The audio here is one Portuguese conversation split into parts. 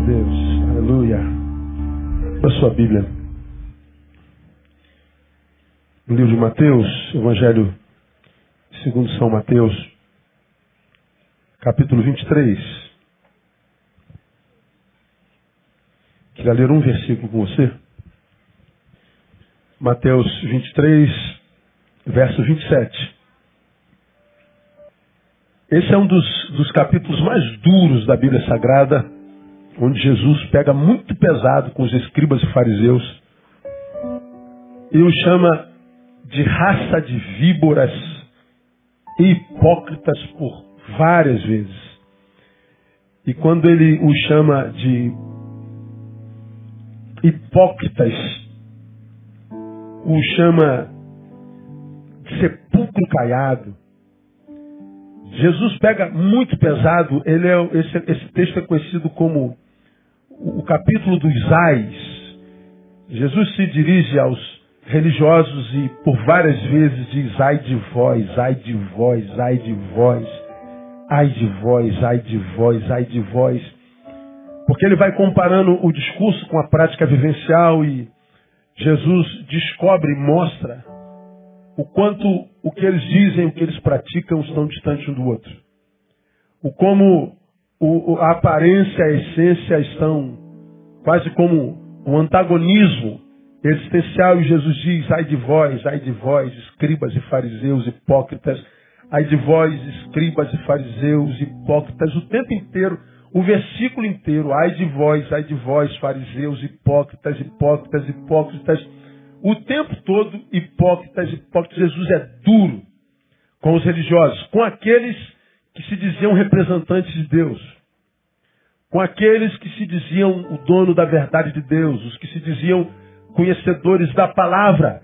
Deus. Aleluia. A sua Bíblia. No livro de Mateus, Evangelho segundo São Mateus, capítulo 23. Queria ler um versículo com você. Mateus 23, verso 27. Esse é um dos capítulos mais duros da Bíblia Sagrada, onde Jesus pega muito pesado com os escribas e fariseus e os chama de raça de víboras e hipócritas por várias vezes. E quando ele os chama de hipócritas, os chama de sepulcro caiado, Jesus pega muito pesado. Esse texto é conhecido como o capítulo dos ais. Jesus se dirige aos religiosos e por várias vezes diz: ai de vós, ai de vós, ai de vós, ai de vós, ai de vós, ai de vós. Porque ele vai comparando o discurso com a prática vivencial e Jesus descobre e mostra o quanto o que eles dizem, o que eles praticam estão distantes um do outro. O como a aparência e a essência estão quase como um antagonismo existencial. E Jesus diz: ai de vós, escribas e fariseus hipócritas. Ai de vós, escribas e fariseus hipócritas. O tempo inteiro, o versículo inteiro: ai de vós, fariseus hipócritas, hipócritas, hipócritas. O tempo todo, hipócritas, hipócritas. Jesus é duro com os religiosos, com aqueles que se diziam representantes de Deus, com aqueles que se diziam o dono da verdade de Deus, os que se diziam conhecedores da palavra,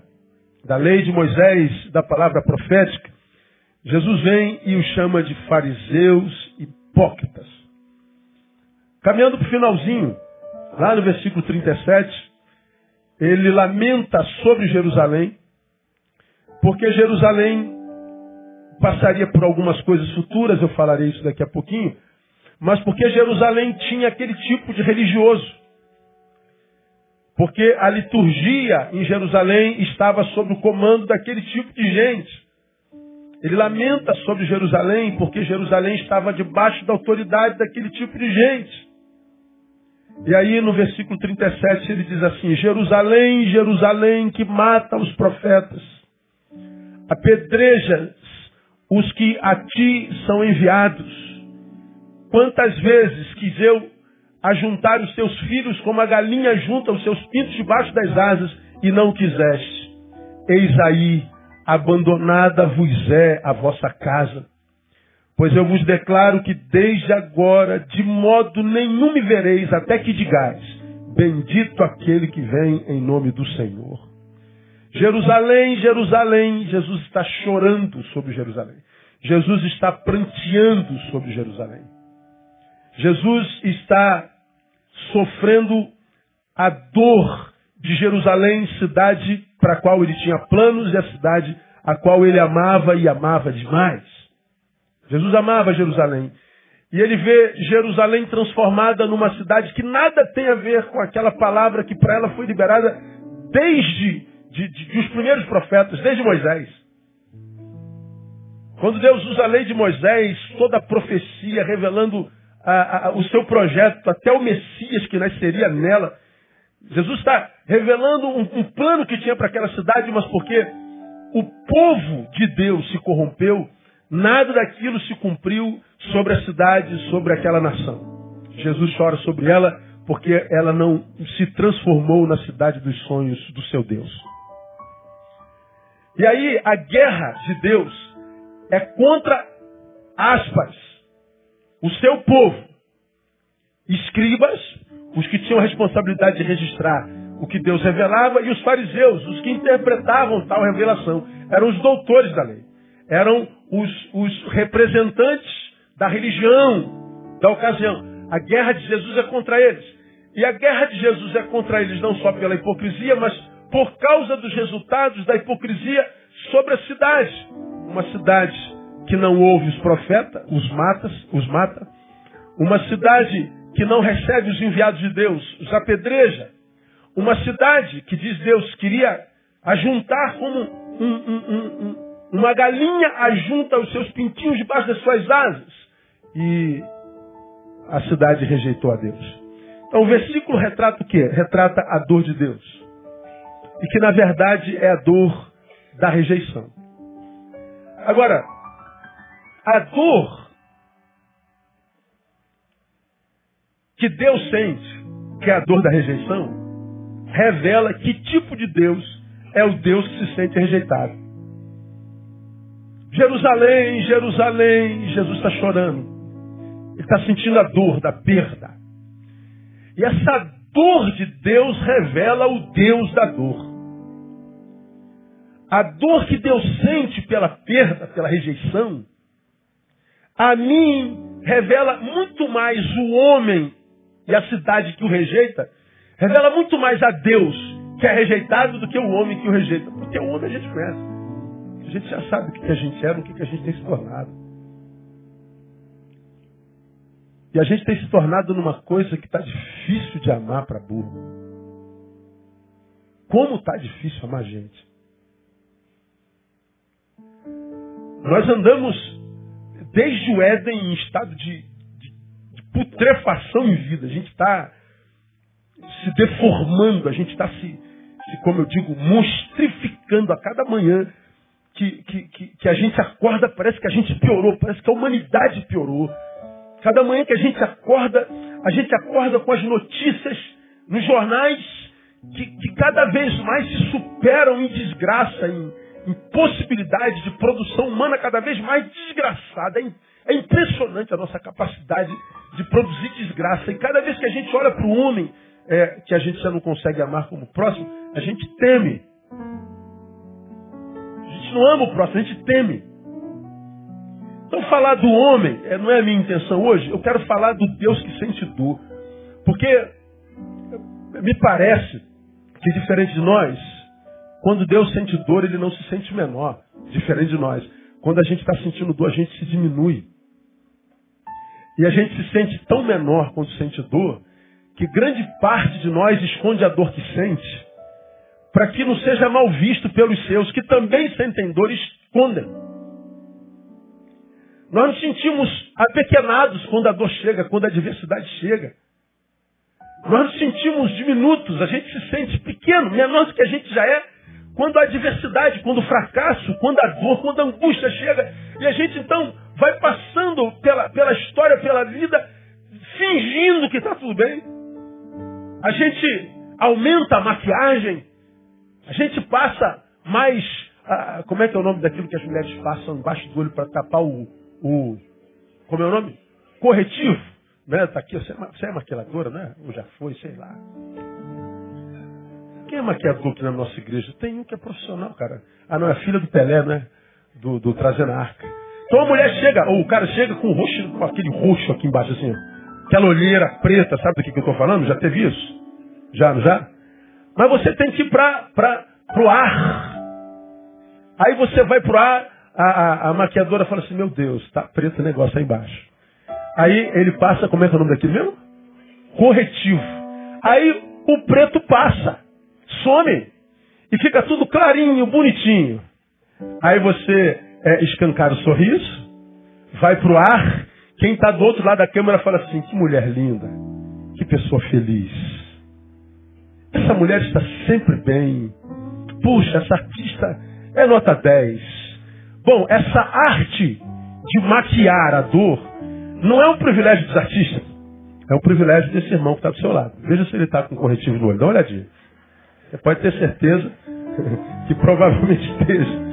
da lei de Moisés, da palavra profética. Jesus vem e os chama de fariseus hipócritas. Caminhando para o finalzinho, lá no versículo 37, ele lamenta sobre Jerusalém, porque Jerusalém passaria por algumas coisas futuras, eu falarei isso daqui a pouquinho, mas porque Jerusalém tinha aquele tipo de religioso. Porque a liturgia em Jerusalém estava sob o comando daquele tipo de gente. Ele lamenta sobre Jerusalém porque Jerusalém estava debaixo da autoridade daquele tipo de gente. E aí no versículo 37 ele diz assim: Jerusalém, Jerusalém, que mata os profetas, apedrejas os que a ti são enviados. Quantas vezes quis eu ajuntar os teus filhos como a galinha junta os seus pintos debaixo das asas, e não quiseste. Eis aí, abandonada vos é a vossa casa. Pois eu vos declaro que desde agora de modo nenhum me vereis, até que digais: bendito aquele que vem em nome do Senhor. Jerusalém, Jerusalém. Jesus está chorando sobre Jerusalém. Jesus está pranteando sobre Jerusalém. Jesus está sofrendo a dor de Jerusalém, cidade para a qual ele tinha planos e a cidade a qual ele amava e amava demais. Jesus amava Jerusalém. E ele vê Jerusalém transformada numa cidade que nada tem a ver com aquela palavra que para ela foi liberada desde os primeiros profetas, desde Moisés. Quando Deus usa a lei de Moisés, toda a profecia revelando o seu projeto, até o Messias que nasceria nela, Jesus está revelando um plano que tinha para aquela cidade, mas porque o povo de Deus se corrompeu, nada daquilo se cumpriu sobre a cidade, sobre aquela nação. Jesus chora sobre ela porque ela não se transformou na cidade dos sonhos do seu Deus. E aí a guerra de Deus é contra, aspas, o seu povo. Escribas, os que tinham a responsabilidade de registrar o que Deus revelava, e os fariseus, os que interpretavam tal revelação. Eram os doutores da lei. Eram os representantes da religião, da ocasião. A guerra de Jesus é contra eles. E a guerra de Jesus é contra eles não só pela hipocrisia, mas por causa dos resultados da hipocrisia sobre a cidade. Uma cidade que não ouve os profetas, os mata. Uma cidade que não recebe os enviados de Deus os apedreja. Uma cidade que diz Deus queria ajuntar como uma galinha ajunta os seus pintinhos debaixo das suas asas. E a cidade rejeitou a Deus. Então o versículo retrata o quê? Retrata a dor de Deus. E que na verdade é a dor da rejeição. Agora, a dor que Deus sente, que é a dor da rejeição, revela que tipo de Deus é o Deus que se sente rejeitado. Jerusalém, Jerusalém, Jesus está chorando. Ele está sentindo a dor da perda. E essa dor de Deus revela o Deus da dor. A dor que Deus sente pela perda, pela rejeição, a mim revela muito mais o homem e a cidade que o rejeita, revela muito mais a Deus que é rejeitado do que o homem que o rejeita. Porque o homem a gente conhece. A gente já sabe o que a gente é, o que a gente tem se tornado. E a gente tem se tornado numa coisa que está difícil de amar para burro. Como está difícil amar gente. Nós andamos desde o Éden em estado de putrefação em vida. A gente está se deformando, a gente está como eu digo, monstrificando a cada manhã que a gente acorda, parece que a gente piorou, parece que a humanidade piorou. Cada manhã que a gente acorda com as notícias nos jornais que cada vez mais se superam em desgraça, em possibilidade de produção humana cada vez mais desgraçada. É impressionante a nossa capacidade de produzir desgraça. E cada vez que a gente olha para o homem, que a gente já não consegue amar como próximo, a gente teme. A gente não ama o próximo, a gente teme. Então falar do homem não é a minha intenção hoje. Eu quero falar do Deus que sente dor. Porque me parece que diferente de nós, quando Deus sente dor, ele não se sente menor. Diferente de nós. Quando a gente está sentindo dor, a gente se diminui. E a gente se sente tão menor quando sente dor, que grande parte de nós esconde a dor que sente, para que não seja mal visto pelos seus, que também sentem dor e escondem. Nós nos sentimos apequenados quando a dor chega, quando a adversidade chega. Nós nos sentimos diminutos, a gente se sente pequeno, menor do que a gente já é, quando a adversidade, quando o fracasso, quando a dor, quando a angústia chega. E a gente então vai passando pela história, pela vida, fingindo que está tudo bem. A gente aumenta a maquiagem, a gente passa mais, como é que é o nome daquilo que as mulheres passam embaixo do olho para tapar como é o nome? Corretivo. Né? Tá aqui, você é maquiadora, né? Ou já foi, sei lá. Quem é maquiador aqui na nossa igreja? Tem um que é profissional, cara. Não, é a filha do Pelé, né? Do Trazendo a Arca. Então a mulher chega, ou o cara chega com aquele roxo aqui embaixo, assim, aquela olheira preta, sabe do que eu estou falando? Já teve isso? Já, não já? Mas você tem que ir pro ar. Aí você vai pro ar, a maquiadora fala assim, meu Deus, tá preto o negócio aí embaixo. Aí ele passa, como é que é o nome daquilo mesmo? Corretivo. Aí o preto passa, some, e fica tudo clarinho, bonitinho. Aí você escancara o sorriso, vai pro ar, quem está do outro lado da câmera fala assim, que mulher linda, que pessoa feliz. Essa mulher está sempre bem. Puxa, essa artista é nota 10. Bom, essa arte de maquiar a dor não é um privilégio dos artistas. É um privilégio desse irmão que está do seu lado. Veja se ele está com corretivo no olho. Dá uma olhadinha. Você pode ter certeza que provavelmente esteja.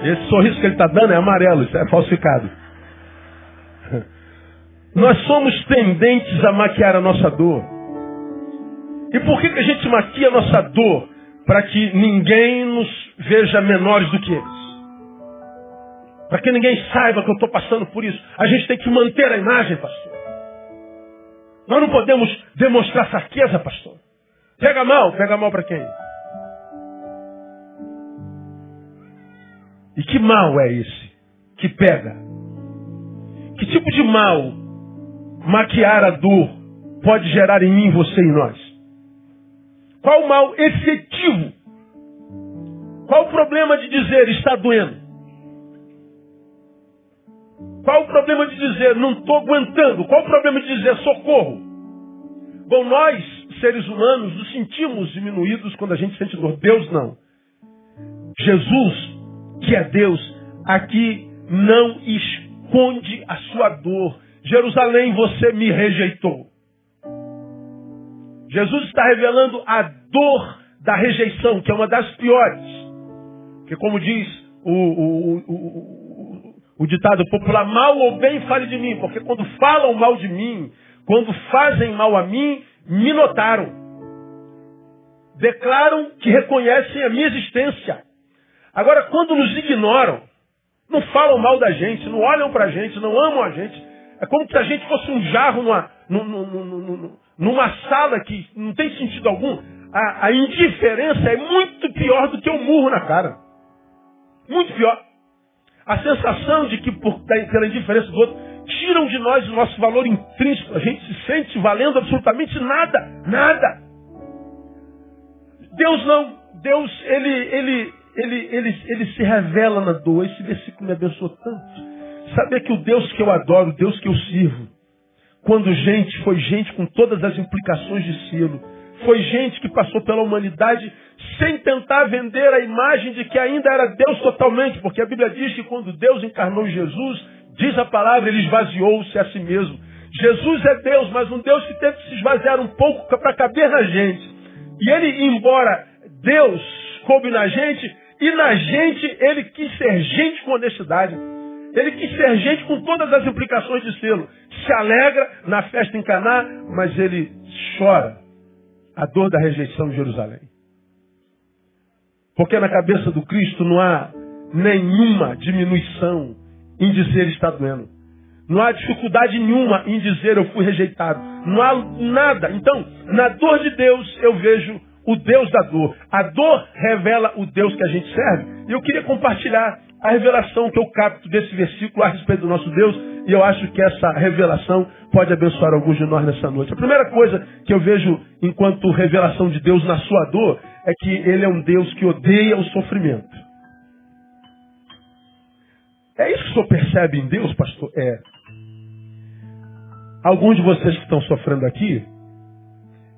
Esse sorriso que ele está dando é amarelo, isso é falsificado. Nós somos tendentes a maquiar a nossa dor. E por que a gente maquia a nossa dor? Para que ninguém nos veja menores do que eles. Para que ninguém saiba que eu estou passando por isso. A gente tem que manter a imagem, pastor. Nós não podemos demonstrar fraqueza, pastor. Pega mal para quem? E que mal é esse que pega? Que tipo de mal maquiar a dor pode gerar em mim, você e nós? Qual o mal efetivo? Qual o problema de dizer está doendo? Qual o problema de dizer não estou aguentando? Qual o problema de dizer socorro? Bom, nós, seres humanos, nos sentimos diminuídos quando a gente sente dor. Deus não. Jesus, que é Deus, aqui não esconde a sua dor. Jerusalém, você me rejeitou. Jesus está revelando a dor da rejeição, que é uma das piores. Porque como diz o ditado popular, mal ou bem fale de mim, porque quando falam mal de mim, quando fazem mal a mim, me notaram. Declaram que reconhecem a minha existência. Agora, quando nos ignoram, não falam mal da gente, não olham pra gente, não amam a gente. É como se a gente fosse um jarro numa sala que não tem sentido algum. A indiferença é muito pior do que o murro na cara. Muito pior. A sensação de que pela indiferença do outro, tiram de nós o nosso valor intrínseco. A gente se sente valendo absolutamente nada. Nada. Deus não. Deus, ele se revela na dor. Esse versículo me abençoou tanto. Saber que o Deus que eu adoro, o Deus que eu sirvo, quando foi gente com todas as implicações de selo, foi gente que passou pela humanidade sem tentar vender a imagem de que ainda era Deus totalmente, porque a Bíblia diz que quando Deus encarnou Jesus, diz a palavra, ele esvaziou-se a si mesmo. Jesus é Deus, mas um Deus que teve que se esvaziar um pouco para caber na gente. E ele, embora Deus coube na gente, e na gente ele quis ser gente com honestidade. Ele quis ser gente com todas as implicações de selo. Se alegra na festa em Caná, mas ele chora a dor da rejeição de Jerusalém. Porque na cabeça do Cristo não há nenhuma diminuição em dizer está doendo. Não há dificuldade nenhuma em dizer eu fui rejeitado. Não há nada. Então, na dor de Deus eu vejo o Deus da dor. A dor revela o Deus que a gente serve. E eu queria compartilhar a revelação que eu capto desse versículo a respeito do nosso Deus, e eu acho que essa revelação pode abençoar alguns de nós nessa noite. A primeira coisa que eu vejo enquanto revelação de Deus na sua dor é que Ele é um Deus que odeia o sofrimento. É isso que o senhor percebe em Deus, pastor? É. Alguns de vocês que estão sofrendo aqui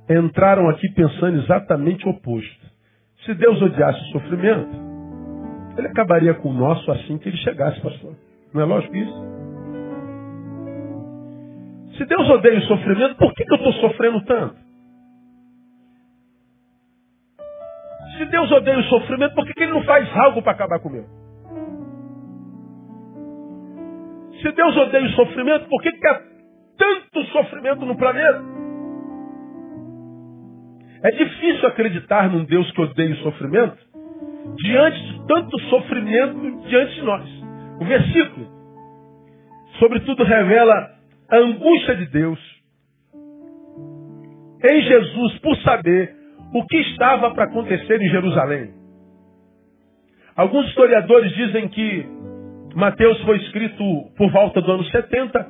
entraram aqui pensando exatamente o oposto. Se Deus odiasse o sofrimento, Ele acabaria com o nosso assim que ele chegasse, pastor. Não é lógico isso? Se Deus odeia o sofrimento, por que eu estou sofrendo tanto? Se Deus odeia o sofrimento, por que Ele não faz algo para acabar com o meu? Se Deus odeia o sofrimento, por que há tanto sofrimento no planeta? É difícil acreditar num Deus que odeia o sofrimento diante de tanto sofrimento diante de nós. O versículo, sobretudo, revela a angústia de Deus em Jesus por saber o que estava para acontecer em Jerusalém. Alguns historiadores dizem que Mateus foi escrito por volta do ano 70,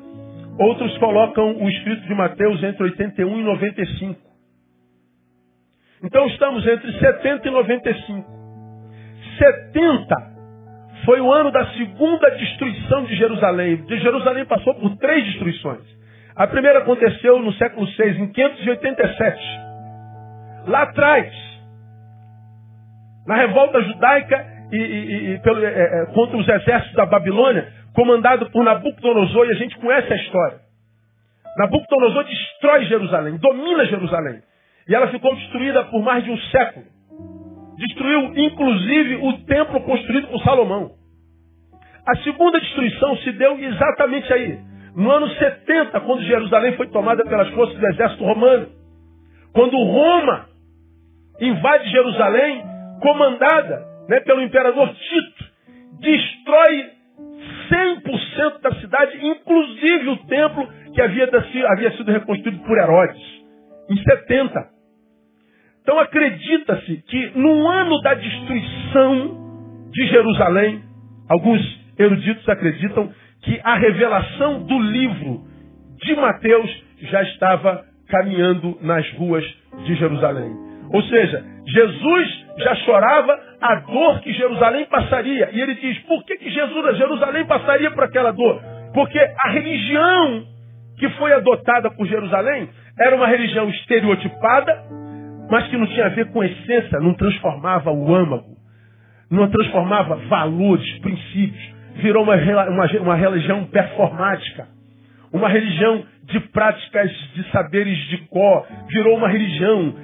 outros colocam o escrito de Mateus entre 81 e 95. Então estamos entre 70 e 95. 70 foi o ano da segunda destruição de Jerusalém. Jerusalém passou por 3 destruições. A primeira aconteceu no século VI, em 587. Lá atrás, na revolta judaica contra os exércitos da Babilônia, comandado por Nabucodonosor, e a gente conhece a história. Nabucodonosor destrói Jerusalém, domina Jerusalém. E ela ficou destruída por mais de um século. Destruiu, inclusive, o templo construído por Salomão. A segunda destruição se deu exatamente aí. No ano 70, quando Jerusalém foi tomada pelas forças do exército romano. Quando Roma invade Jerusalém, comandada pelo imperador Tito, destrói 100% da cidade, inclusive o templo que havia sido reconstruído por Herodes, em 70. Então acredita-se que no ano da destruição de Jerusalém, Alguns eruditos acreditam que a revelação do livro de Mateus já estava caminhando nas ruas de Jerusalém. Ou seja, Jesus já chorava a dor que Jerusalém passaria. E ele diz, por que Jerusalém passaria por aquela dor? Porque a religião que foi adotada por Jerusalém era uma religião estereotipada, mas que não tinha a ver com essência, não transformava o âmago, não transformava valores, princípios. Virou uma religião performática, uma religião de práticas de saberes de cor, virou uma religião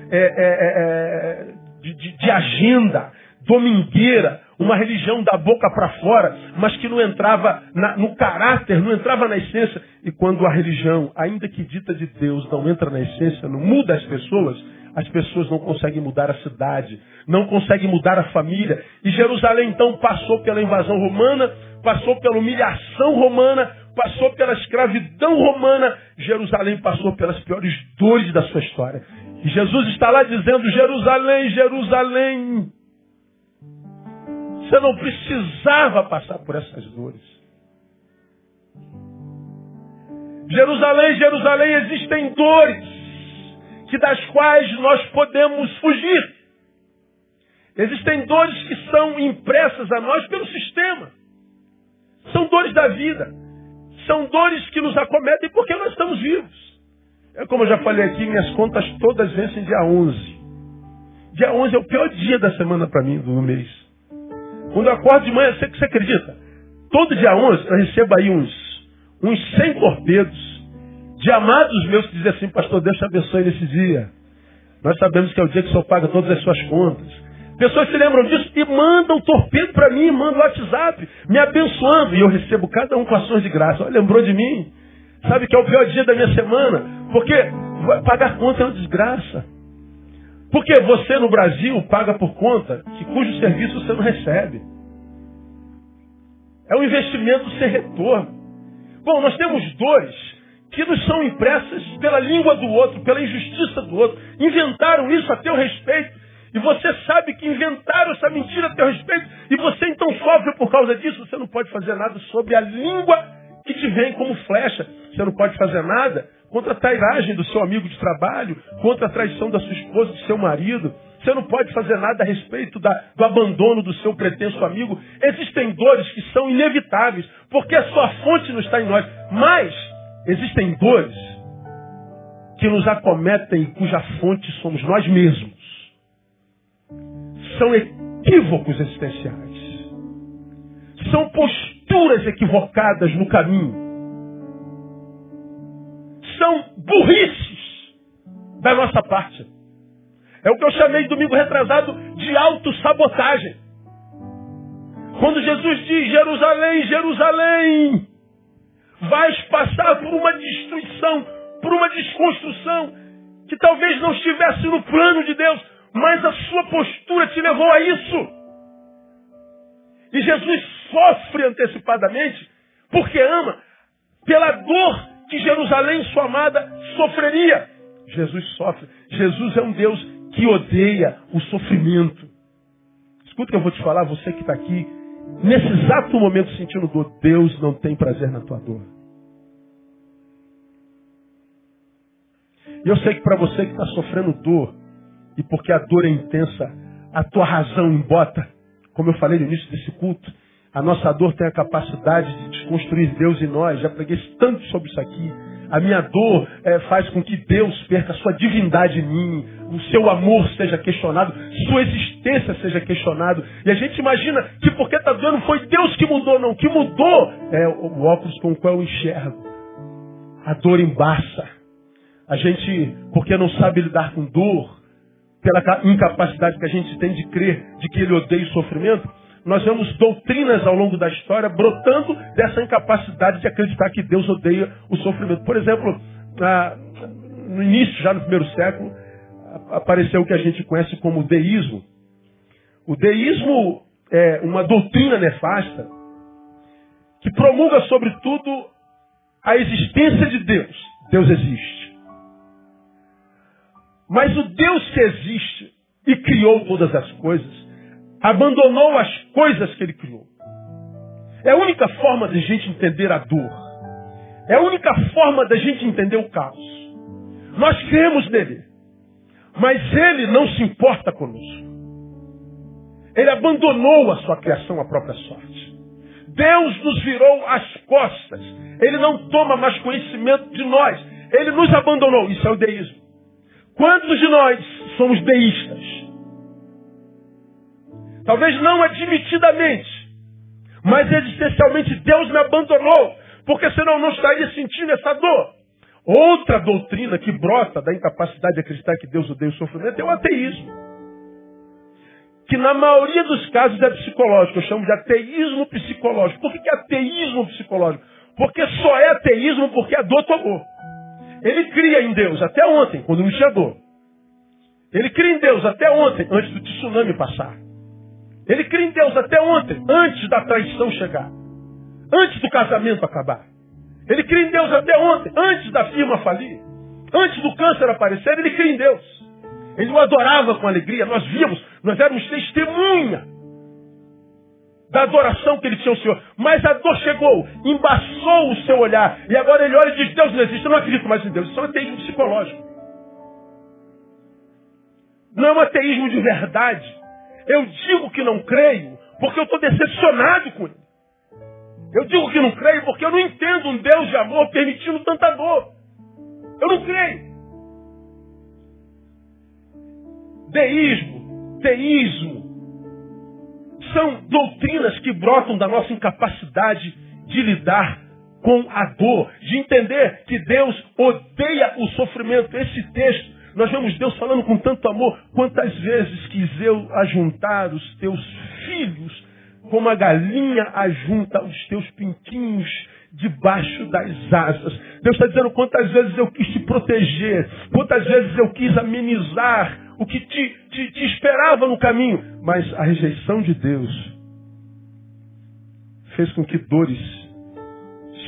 de agenda, domingueira, uma religião da boca para fora, mas que não entrava no caráter, não entrava na essência. E quando a religião, ainda que dita de Deus, não entra na essência, não muda as pessoas não conseguem mudar a cidade, não conseguem mudar a família. E Jerusalém então passou pela invasão romana, passou pela humilhação romana, passou pela escravidão romana. Jerusalém passou pelas piores dores da sua história. E Jesus está lá dizendo, Jerusalém, Jerusalém, você não precisava passar por essas dores. Jerusalém, Jerusalém, existem dores das quais nós podemos fugir. Existem dores que são impressas a nós pelo sistema. São dores da vida. São dores que nos acometem porque nós estamos vivos. É como eu já falei aqui, minhas contas todas vencem dia 11. Dia 11 é o pior dia da semana para mim, do mês. Quando eu acordo de manhã, você acredita? Todo dia 11 eu recebo aí uns 100 torpedos de amados meus que dizem assim, pastor, Deus te abençoe nesse dia. Nós sabemos que é o dia que o Senhor paga todas as suas contas. Pessoas se lembram disso e mandam torpedo para mim, mandam WhatsApp, me abençoando. E eu recebo cada um com ações de graça. Olha, lembrou de mim? Sabe que é o pior dia da minha semana? Porque pagar conta é uma desgraça. Porque você no Brasil paga por conta cujo serviço você não recebe. É um investimento sem retorno. Bom, nós temos dores que nos são impressas pela língua do outro, pela injustiça do outro. Inventaram isso a teu respeito. E você sabe que inventaram essa mentira a teu respeito. E você então sofre por causa disso. Você não pode fazer nada sobre a língua que te vem como flecha. Você não pode fazer nada contra a trairagem do seu amigo de trabalho, contra a traição da sua esposa, do seu marido. Você não pode fazer nada a respeito do abandono do seu pretenso amigo. Existem dores que são inevitáveis, porque a sua fonte não está em nós. Mas existem dores que nos acometem e cuja fonte somos nós mesmos. São equívocos existenciais. São posturas equivocadas no caminho. São burrices da nossa parte. É o que eu chamei domingo retrasado de autossabotagem. Quando Jesus diz, Jerusalém, Jerusalém, vais passar por uma destruição, por uma desconstrução, que talvez não estivesse no plano de Deus, mas a sua postura te levou a isso. E Jesus sofre antecipadamente, porque ama, pela dor que Jerusalém, sua amada, sofreria. Jesus sofre. Jesus é um Deus que odeia o sofrimento. Escuta o que eu vou te falar, você que está aqui, nesse exato momento sentindo dor, Deus não tem prazer na tua dor. E eu sei que para você que está sofrendo dor, e porque a dor é intensa, a tua razão embota, como eu falei no início desse culto, a nossa dor tem a capacidade de desconstruir Deus em nós. Já preguei tanto sobre isso aqui. A minha dor faz com que Deus perca a sua divindade em mim, o seu amor seja questionado, sua existência seja questionado. E a gente imagina que porque está doendo foi Deus que mudou. Não, o que mudou é o óculos com o qual eu enxergo. A dor embaça. A gente, porque não sabe lidar com dor, pela incapacidade que a gente tem de crer de que Ele odeia o sofrimento, nós vemos doutrinas ao longo da história brotando dessa incapacidade de acreditar que Deus odeia o sofrimento. Por exemplo, no início, já no primeiro século, apareceu o que a gente conhece como deísmo. O deísmo é uma doutrina nefasta que promulga, sobretudo, a existência de Deus. Deus existe. Mas o Deus que existe e criou todas as coisas, abandonou as coisas que Ele criou. É a única forma da gente entender a dor. É a única forma da gente entender o caos. Nós cremos nele. Mas ele não se importa conosco. Ele abandonou a sua criação à própria sorte. Deus nos virou as costas. Ele não toma mais conhecimento de nós. Ele nos abandonou. Isso é o deísmo. Quantos de nós somos deístas? Talvez não admitidamente, mas existencialmente Deus me abandonou, porque senão eu não estaria sentindo essa dor. Outra doutrina que brota da incapacidade de acreditar que Deus odeia o sofrimento é o ateísmo. Que na maioria dos casos é psicológico. Eu chamo de ateísmo psicológico. Por que é ateísmo psicológico? Porque só é ateísmo porque a dor tomou. Ele cria em Deus até ontem, quando não tinha dor. Ele cria em Deus até ontem, antes do tsunami passar. Ele cria em Deus até ontem, antes da traição chegar. Antes do casamento acabar. Ele cria em Deus até ontem, antes da firma falir. Antes do câncer aparecer, ele cria em Deus. Ele o adorava com alegria. Nós víamos, nós éramos testemunha da adoração que ele tinha ao Senhor. Mas a dor chegou, embaçou o seu olhar. E agora ele olha e diz, Deus não existe, eu não acredito mais em Deus. Isso é um ateísmo psicológico. Não é um ateísmo de verdade. Eu digo que não creio porque eu estou decepcionado com ele. Eu digo que não creio porque eu não entendo um Deus de amor permitindo tanta dor. Eu não creio. Deísmo, teísmo, são doutrinas que brotam da nossa incapacidade de lidar com a dor, de entender que Deus odeia o sofrimento. Esse texto, nós vemos Deus falando com tanto amor. Quantas vezes quis eu ajuntar os teus filhos como a galinha ajunta os teus pintinhos debaixo das asas. Deus está dizendo quantas vezes eu quis te proteger, quantas vezes eu quis amenizar o que te esperava no caminho. Mas a rejeição de Deus fez com que dores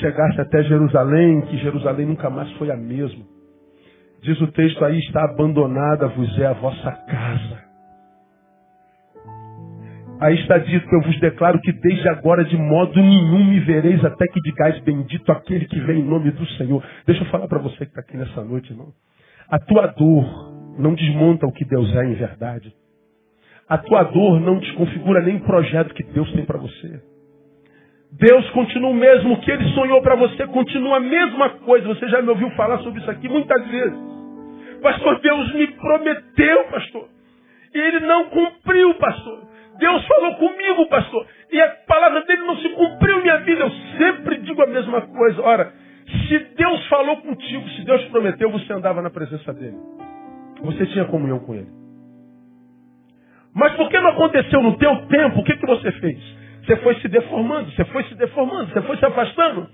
chegassem até Jerusalém, que Jerusalém nunca mais foi a mesma. Diz o texto aí, está abandonada vos é a vossa casa. Aí está dito, eu vos declaro que desde agora de modo nenhum me vereis até que digais bendito aquele que vem em nome do Senhor. Deixa eu falar para você que está aqui nessa noite, irmão. A tua dor não desmonta o que Deus é em verdade. A tua dor não desconfigura nem o projeto que Deus tem para você. Deus continua o mesmo, o que Ele sonhou para você continua a mesma coisa. Você já me ouviu falar sobre isso aqui muitas vezes. Pastor, Deus me prometeu, pastor. E Ele não cumpriu, pastor. Deus falou comigo, pastor. E a palavra dele não se cumpriu em minha vida. Eu sempre digo a mesma coisa. Ora, se Deus falou contigo, se Deus prometeu, você andava na presença dele. Você tinha comunhão com ele. Mas por que não aconteceu no teu tempo? O que você fez? Você foi se deformando, você foi se deformando, você foi se afastando.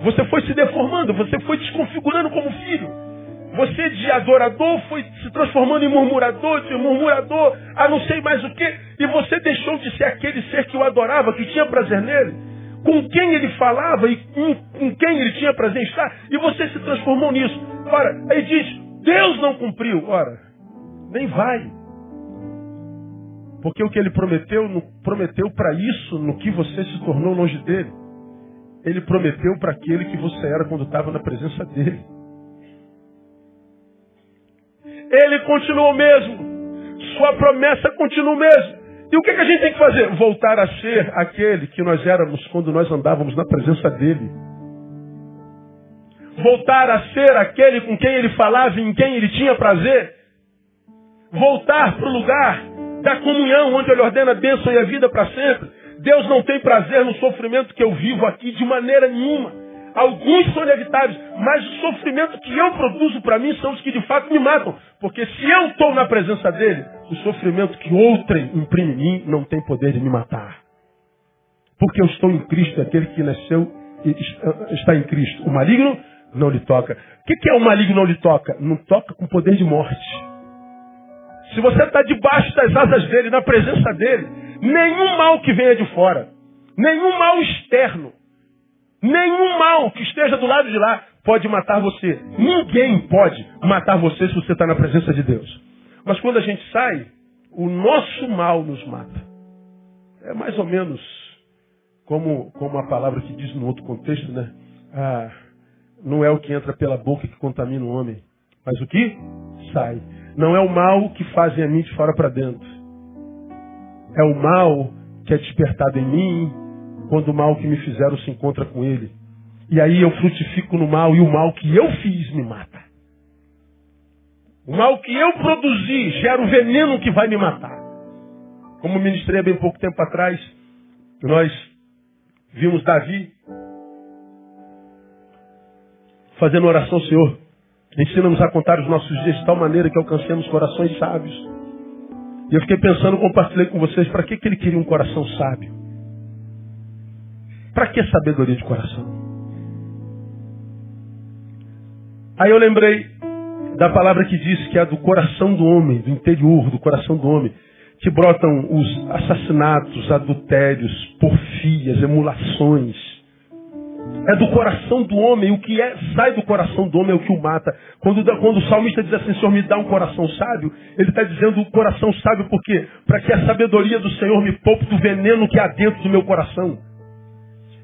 Você foi se deformando, você foi desconfigurando como filho. Você de adorador foi se transformando em murmurador, de murmurador a não sei mais o que. E você deixou de ser aquele ser que o adorava, que tinha prazer nele, com quem ele falava e com quem ele tinha prazer em estar. E você se transformou nisso. Ora, aí diz, Deus não cumpriu. Ora, nem vai. Porque o que ele prometeu, não prometeu para isso, no que você se tornou longe dele. Ele prometeu para aquele que você era quando estava na presença dele. Ele continua o mesmo. Sua promessa continua o mesmo. E o que a gente tem que fazer? Voltar a ser aquele que nós éramos quando nós andávamos na presença dele. Voltar a ser aquele com quem ele falava e em quem ele tinha prazer. Voltar para o lugar da comunhão, onde ele ordena a bênção e a vida para sempre. Deus não tem prazer no sofrimento que eu vivo aqui de maneira nenhuma. Alguns são inevitáveis, mas o sofrimento que eu produzo para mim são os que de fato me matam. Porque se eu estou na presença dele, o sofrimento que outrem imprime em mim não tem poder de me matar. Porque eu estou em Cristo, aquele que nasceu e está em Cristo. O maligno não lhe toca. O que é o maligno não lhe toca? Não toca com poder de morte. Se você está debaixo das asas dele, na presença dele, nenhum mal que venha de fora, nenhum mal externo, nenhum mal que esteja do lado de lá pode matar você. Ninguém pode matar você se você está na presença de Deus. Mas quando a gente sai, o nosso mal nos mata. É mais ou menos como a palavra que diz no outro contexto, né? Não é o que entra pela boca que contamina o homem, mas o que sai. Não é o mal que fazem a mim de fora para dentro. É o mal que é despertado em mim quando o mal que me fizeram se encontra com ele. E aí eu frutifico no mal e o mal que eu fiz me mata. O mal que eu produzi gera o veneno que vai me matar. Como ministrei há bem pouco tempo atrás, nós vimos Davi fazendo oração: Senhor, ensina-nos a contar os nossos dias de tal maneira que alcancemos corações sábios. E eu fiquei pensando, compartilhei com vocês, para que ele queria um coração sábio? Para que sabedoria de coração? Aí eu lembrei da palavra que diz que é do coração do homem, do interior do coração do homem, que brotam os assassinatos, adultérios, porfias, emulações. É do coração do homem, o que sai do coração do homem é o que o mata. Quando o salmista diz assim: Senhor, me dá um coração sábio, ele está dizendo o coração sábio por quê? Para que a sabedoria do Senhor me poupe do veneno que há dentro do meu coração.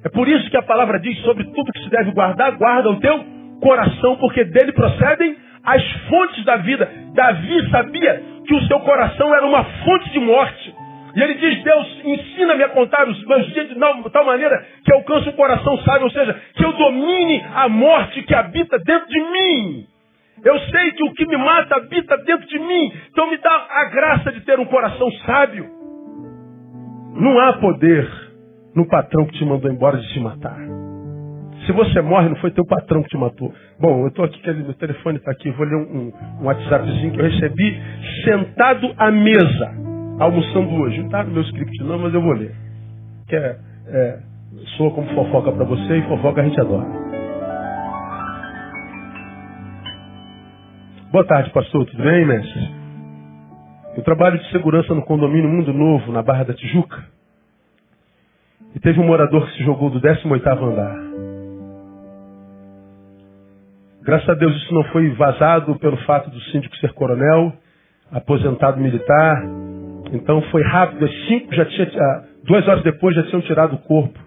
É por isso que a palavra diz: sobre tudo que se deve guardar, guarda o teu coração, porque dele procedem as fontes da vida. Davi sabia que o seu coração era uma fonte de morte. E ele diz: Deus, ensina-me a contar os meus dias de tal maneira que eu alcance um coração sábio, ou seja, que eu domine a morte que habita dentro de mim. Eu sei que o que me mata habita dentro de mim, então me dá a graça de ter um coração sábio. Não há poder no patrão que te mandou embora de te matar. Se você morre, não foi teu patrão que te matou. Bom, eu estou aqui, meu telefone está aqui, vou ler um WhatsAppzinho que eu recebi sentado à mesa, almoçando hoje. Não está no meu script não, mas eu vou ler. Que soa como fofoca para você, e fofoca a gente adora. Boa tarde, pastor, tudo bem, mestre? Eu trabalho de segurança no condomínio Mundo Novo, na Barra da Tijuca. E teve um morador que se jogou do 18º andar. Graças a Deus isso não foi vazado pelo fato do síndico ser coronel, aposentado militar. Então foi rápido, às 2 horas depois já tinham tirado o corpo.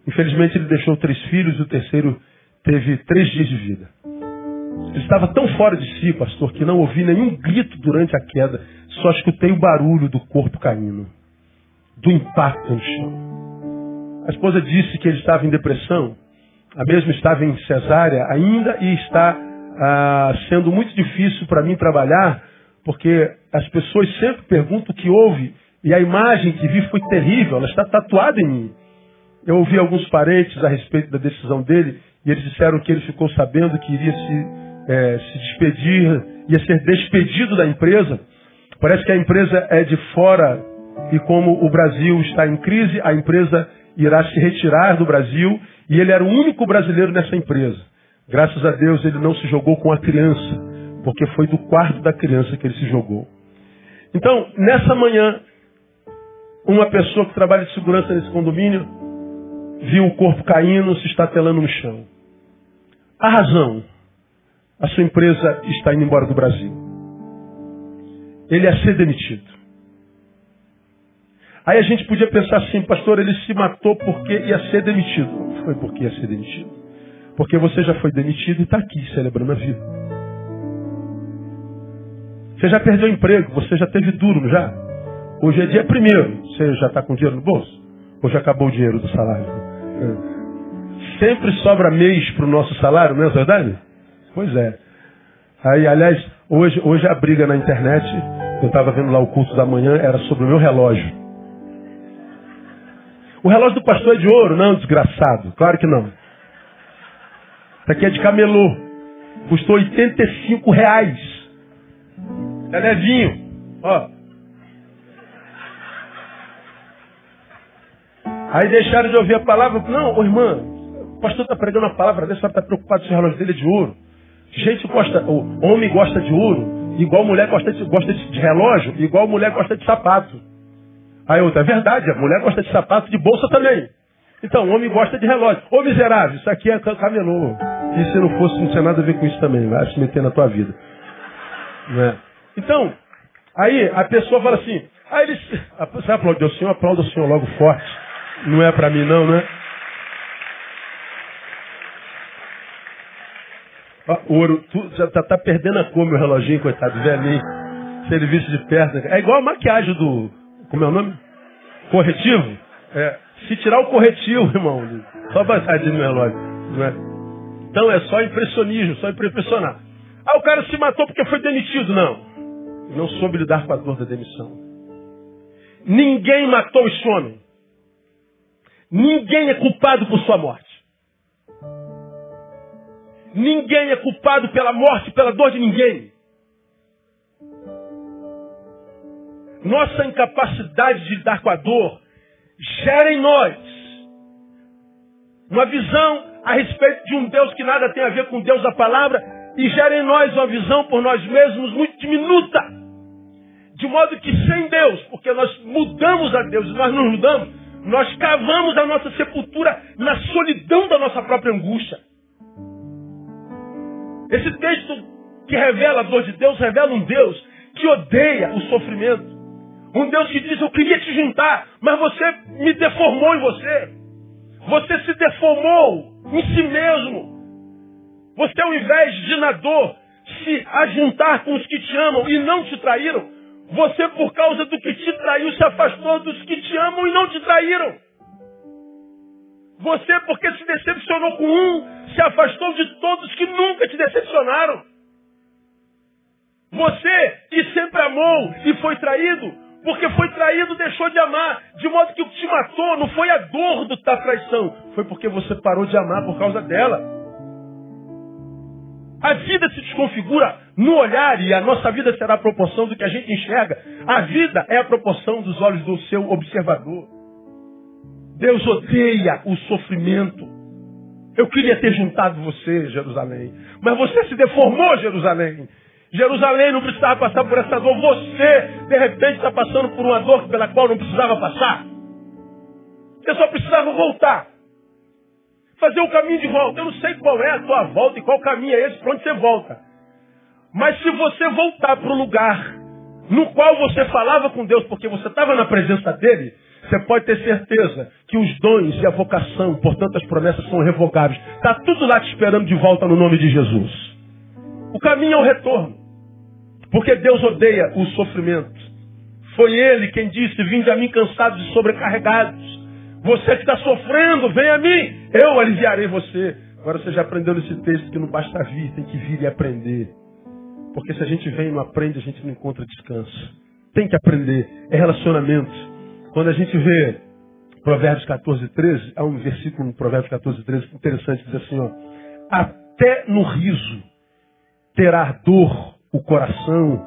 Infelizmente ele deixou 3 filhos e o terceiro teve 3 dias de vida. Ele estava tão fora de si, pastor, que não ouvi nenhum grito durante a queda. Só escutei o barulho do corpo caindo, do impacto no chão. A esposa disse que ele estava em depressão. A mesma estava em cesárea ainda e está sendo muito difícil para mim trabalhar, porque as pessoas sempre perguntam o que houve e a imagem que vi foi terrível, ela está tatuada em mim. Eu ouvi alguns parentes a respeito da decisão dele e eles disseram que ele ficou sabendo que iria se despedir, ia ser despedido da empresa. Parece que a empresa é de fora e como o Brasil está em crise, a empresa irá se retirar do Brasil e ele era o único brasileiro nessa empresa. Graças a Deus ele não se jogou com a criança, porque foi do quarto da criança que ele se jogou. Então, nessa manhã, uma pessoa que trabalha de segurança nesse condomínio viu o corpo caindo, se estatelando no chão. A razão: a sua empresa está indo embora do Brasil. Ele ia ser demitido. Aí a gente podia pensar assim: pastor, ele se matou porque ia ser demitido. Não foi porque ia ser demitido. Porque você já foi demitido e está aqui celebrando a vida. Você já perdeu o emprego, você já teve duro, não já? Hoje é dia 1º, você já está com dinheiro no bolso? Ou já acabou o dinheiro do salário? Sempre sobra mês para o nosso salário, não é verdade? Pois é. Aí, aliás, hoje a briga na internet, eu estava vendo lá o culto da manhã, era sobre o meu relógio. O relógio do pastor é de ouro? Não, desgraçado. Claro que não. Isso aqui é de camelô. Custou R$85. É levinho. Ó. Aí deixaram de ouvir a palavra. Não, irmã, o pastor está pregando a palavra dessa, está preocupado se o relógio dele é de ouro. Gente gosta, o homem gosta de ouro, igual mulher gosta de relógio, igual mulher gosta de sapato. Aí outra, é verdade, a mulher gosta de sapato, de bolsa também. Então, o homem gosta de relógio. Ô miserável, isso aqui é camelô. E se não fosse, não tinha nada a ver com isso também, vai se meter na tua vida. Né? Então, aí a pessoa fala assim, você aplaudiu o senhor, aplauda o senhor logo forte. Não é para mim não, né? Ó, ouro, tu já tá perdendo a cor, meu reloginho, coitado, velhinho. Se ele visse de perto. É igual a maquiagem do... Como é o nome? Corretivo? É. Se tirar o corretivo, irmão, só baixadinho no relógio. Não é? Então é só impressionismo, só impressionar. Ah, o cara se matou porque foi demitido. Não. Não soube lidar com a dor da demissão. Ninguém matou esse homem. Ninguém é culpado por sua morte. Ninguém é culpado pela morte, pela dor de ninguém. Nossa incapacidade de lidar com a dor gera em nós uma visão a respeito de um Deus que nada tem a ver com o Deus da palavra e gera em nós uma visão por nós mesmos muito diminuta. De modo que sem Deus, porque nós mudamos a Deus e nós não mudamos, nós cavamos a nossa sepultura na solidão da nossa própria angústia. Esse texto que revela a dor de Deus, revela um Deus que odeia o sofrimento. Um Deus que diz, eu queria te juntar, mas você me deformou em você. Você se deformou em si mesmo. Você, ao invés de na dor se ajuntar com os que te amam e não te traíram, você, por causa do que te traiu, se afastou dos que te amam e não te traíram. Você, porque se decepcionou com um, se afastou de todos que nunca te decepcionaram. Você, que sempre amou e foi traído, porque foi traído, deixou de amar. De modo que o que te matou não foi a dor da traição, foi porque você parou de amar por causa dela. A vida se desconfigura no olhar e a nossa vida será a proporção do que a gente enxerga. A vida é a proporção dos olhos do seu observador. Deus odeia o sofrimento. Eu queria ter juntado você, Jerusalém, mas você se deformou, Jerusalém. Jerusalém não precisava passar por essa dor. Você, de repente, está passando por uma dor pela qual não precisava passar. Você só precisava voltar. Fazer o caminho de volta. Eu não sei qual é a tua volta e qual caminho é esse para onde você volta. Mas se você voltar para o lugar no qual você falava com Deus, porque você estava na presença dele, você pode ter certeza que os dons e a vocação, portanto as promessas são irrevogáveis. Está tudo lá te esperando de volta no nome de Jesus. O caminho é o retorno. Porque Deus odeia o sofrimento. Foi Ele quem disse, vinde a mim cansados e sobrecarregados. Você que está sofrendo, vem a mim, eu aliviarei você. Agora você já aprendeu nesse texto que não basta vir, tem que vir e aprender. Porque se a gente vem e não aprende, a gente não encontra descanso. Tem que aprender, é relacionamento. Quando a gente vê Provérbios 14, 13, há um versículo no Provérbios 14, 13 interessante, diz assim, ó, até no riso terá dor o coração,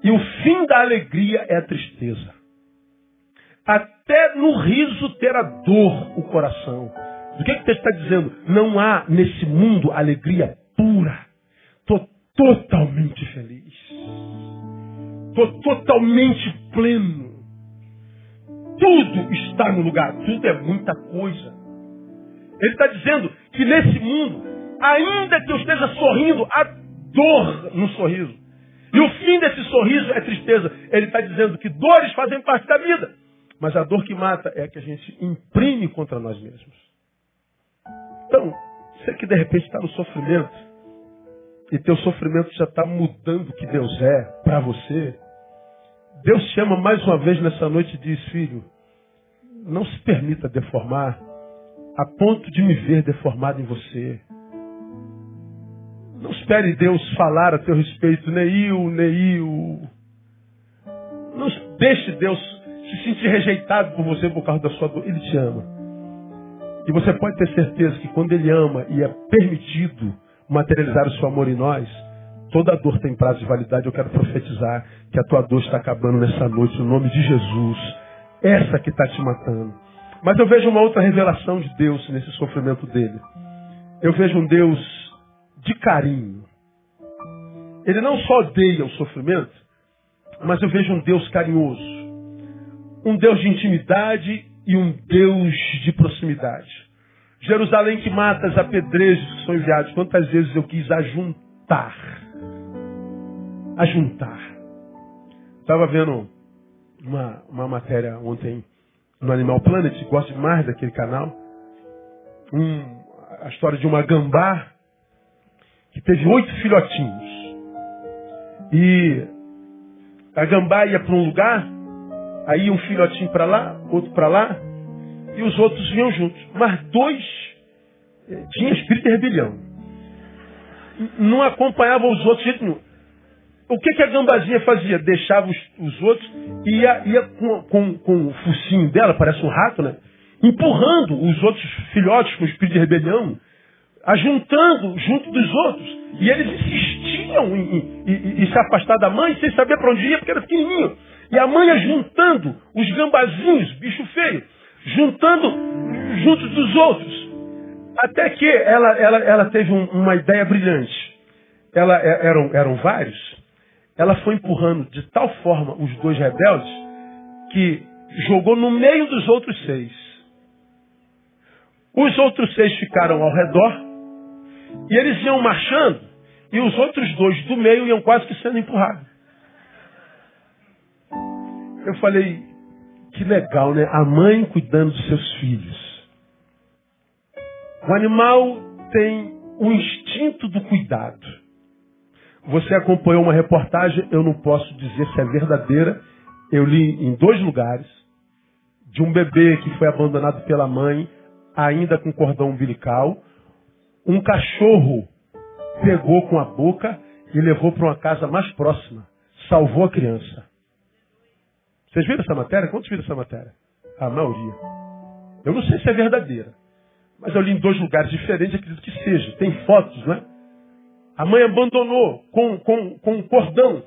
e o fim da alegria é a tristeza. Até no riso terá dor o coração. O que o texto está dizendo? Não há nesse mundo alegria pura. Estou totalmente feliz. Estou totalmente pleno. Tudo está no lugar. Tudo é muita coisa. Ele está dizendo que nesse mundo, ainda que eu esteja sorrindo, há dor no sorriso. E o fim desse sorriso é tristeza. Ele está dizendo que dores fazem parte da vida. Mas a dor que mata é a que a gente imprime contra nós mesmos. Então, você que de repente está no sofrimento, e teu sofrimento já está mudando o que Deus é para você, Deus te chama mais uma vez nessa noite e diz, filho, não se permita deformar a ponto de me ver deformado em você. Não espere Deus falar a teu respeito, Neil. Não deixe Deus se sentir rejeitado por você por causa da sua dor. Ele te ama. E você pode ter certeza que quando Ele ama e é permitido materializar o seu amor em nós, toda dor tem prazo de validade. Eu quero profetizar que a tua dor está acabando nessa noite, no nome de Jesus. Essa que está te matando. Mas eu vejo uma outra revelação de Deus nesse sofrimento dele. Eu vejo um Deus de carinho. Ele não só odeia o sofrimento, mas eu vejo um Deus carinhoso. Um Deus de intimidade e um Deus de proximidade. Jerusalém que mata os apedrejos que são enviados. Quantas vezes eu quis ajuntar. Estava vendo uma matéria ontem no Animal Planet, gosto demais daquele canal, a história de uma gambá que teve 8 filhotinhos. E a gambá ia para um lugar, aí um filhotinho para lá, outro para lá, e os outros vinham juntos. Mas 2 tinham espírito de rebelião. Não acompanhavam os outros de jeito nenhum. O que a gambazinha fazia? Deixava os outros e ia com o focinho dela, parece um rato, né? Empurrando os outros filhotes com o espírito de rebelião, ajuntando junto dos outros. E eles insistiam em se afastar da mãe sem saber para onde ia, porque era pequenininho. E a mãe ajuntando os gambazinhos, bicho feio, juntando junto dos outros. Até que ela teve uma ideia brilhante. Eram vários. Ela foi empurrando de tal forma os 2 rebeldes que jogou no meio dos outros 6. Os outros 6 ficaram ao redor e eles iam marchando e os outros 2 do meio iam quase que sendo empurrados. Eu falei, que legal, né? A mãe cuidando dos seus filhos. O animal tem o instinto do cuidado. Você acompanhou uma reportagem, eu não posso dizer se é verdadeira. Eu li em 2 lugares, de um bebê que foi abandonado pela mãe, ainda com cordão umbilical. Um cachorro pegou com a boca e levou para uma casa mais próxima. Salvou a criança. Vocês viram essa matéria? Quantos viram essa matéria? A maioria. Eu não sei se é verdadeira, mas eu li em 2 lugares diferentes, acredito que seja. Tem fotos, né? A mãe abandonou com um cordão.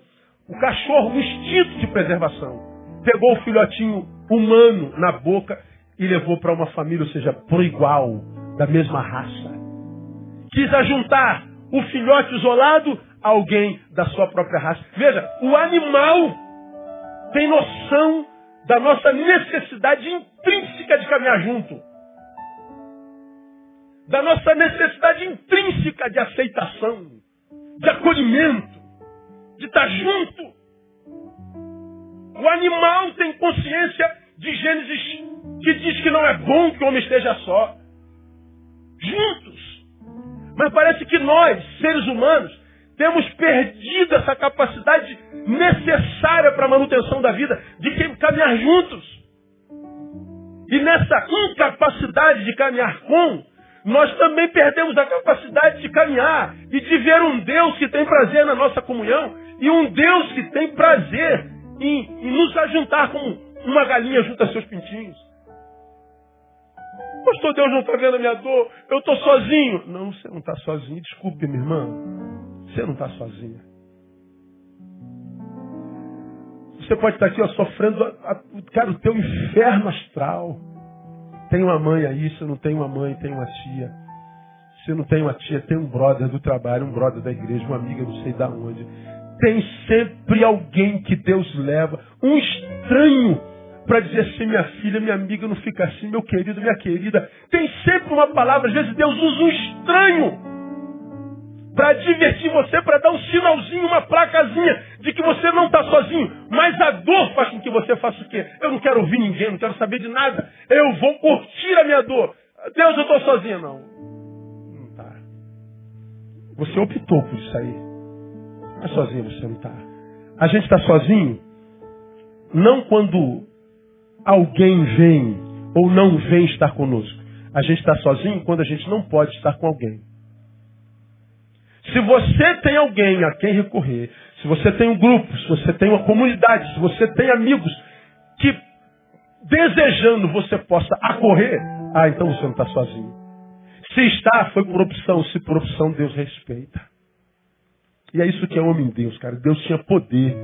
O cachorro, o instinto de preservação, pegou o filhotinho humano na boca e levou para uma família, ou seja, pro igual, da mesma raça. Quis ajuntar o filhote isolado a alguém da sua própria raça. Veja, o animal tem noção da nossa necessidade intrínseca de caminhar junto. Da nossa necessidade intrínseca de aceitação, de acolhimento, de estar junto. O animal tem consciência de Gênesis que diz que não é bom que o homem esteja só. Juntos. Mas parece que nós, seres humanos, temos perdido essa capacidade necessária para a manutenção da vida, de caminhar juntos. E nessa incapacidade de caminhar com, nós também perdemos a capacidade de caminhar e de ver um Deus que tem prazer na nossa comunhão e um Deus que tem prazer em nos ajuntar como uma galinha junta seus pintinhos. Pastor, Deus não está vendo a minha dor, eu estou sozinho. Não, você não está sozinho. Desculpe, minha irmã. Você não está sozinha. Você pode estar aqui sofrendo o teu inferno astral. Tem uma mãe aí, se não tem uma mãe, tem uma tia. Se não tem uma tia, tem um brother do trabalho, um brother da igreja, uma amiga não sei de onde. Tem sempre alguém que Deus leva, um estranho, para dizer assim, minha filha, minha amiga, não fica assim, meu querido, minha querida. Tem sempre uma palavra, às vezes Deus usa um estranho para divertir você, para dar um sinalzinho, uma placazinha de que você não está sozinho. Mas a dor faz com que você faça o quê? Eu não quero ouvir ninguém, não quero saber de nada. Eu vou curtir a minha dor. Deus, eu estou sozinho. Não está. Você optou por isso aí. Mas sozinho você não está. A gente está sozinho não quando alguém vem ou não vem estar conosco. A gente está sozinho quando a gente não pode estar com alguém. Se você tem alguém a quem recorrer, se você tem um grupo, se você tem uma comunidade, se você tem amigos que desejando você possa acorrer, então você não está sozinho. Se está, foi por opção. Se por opção, Deus respeita. E é isso que é homem em Deus, cara. Deus tinha poder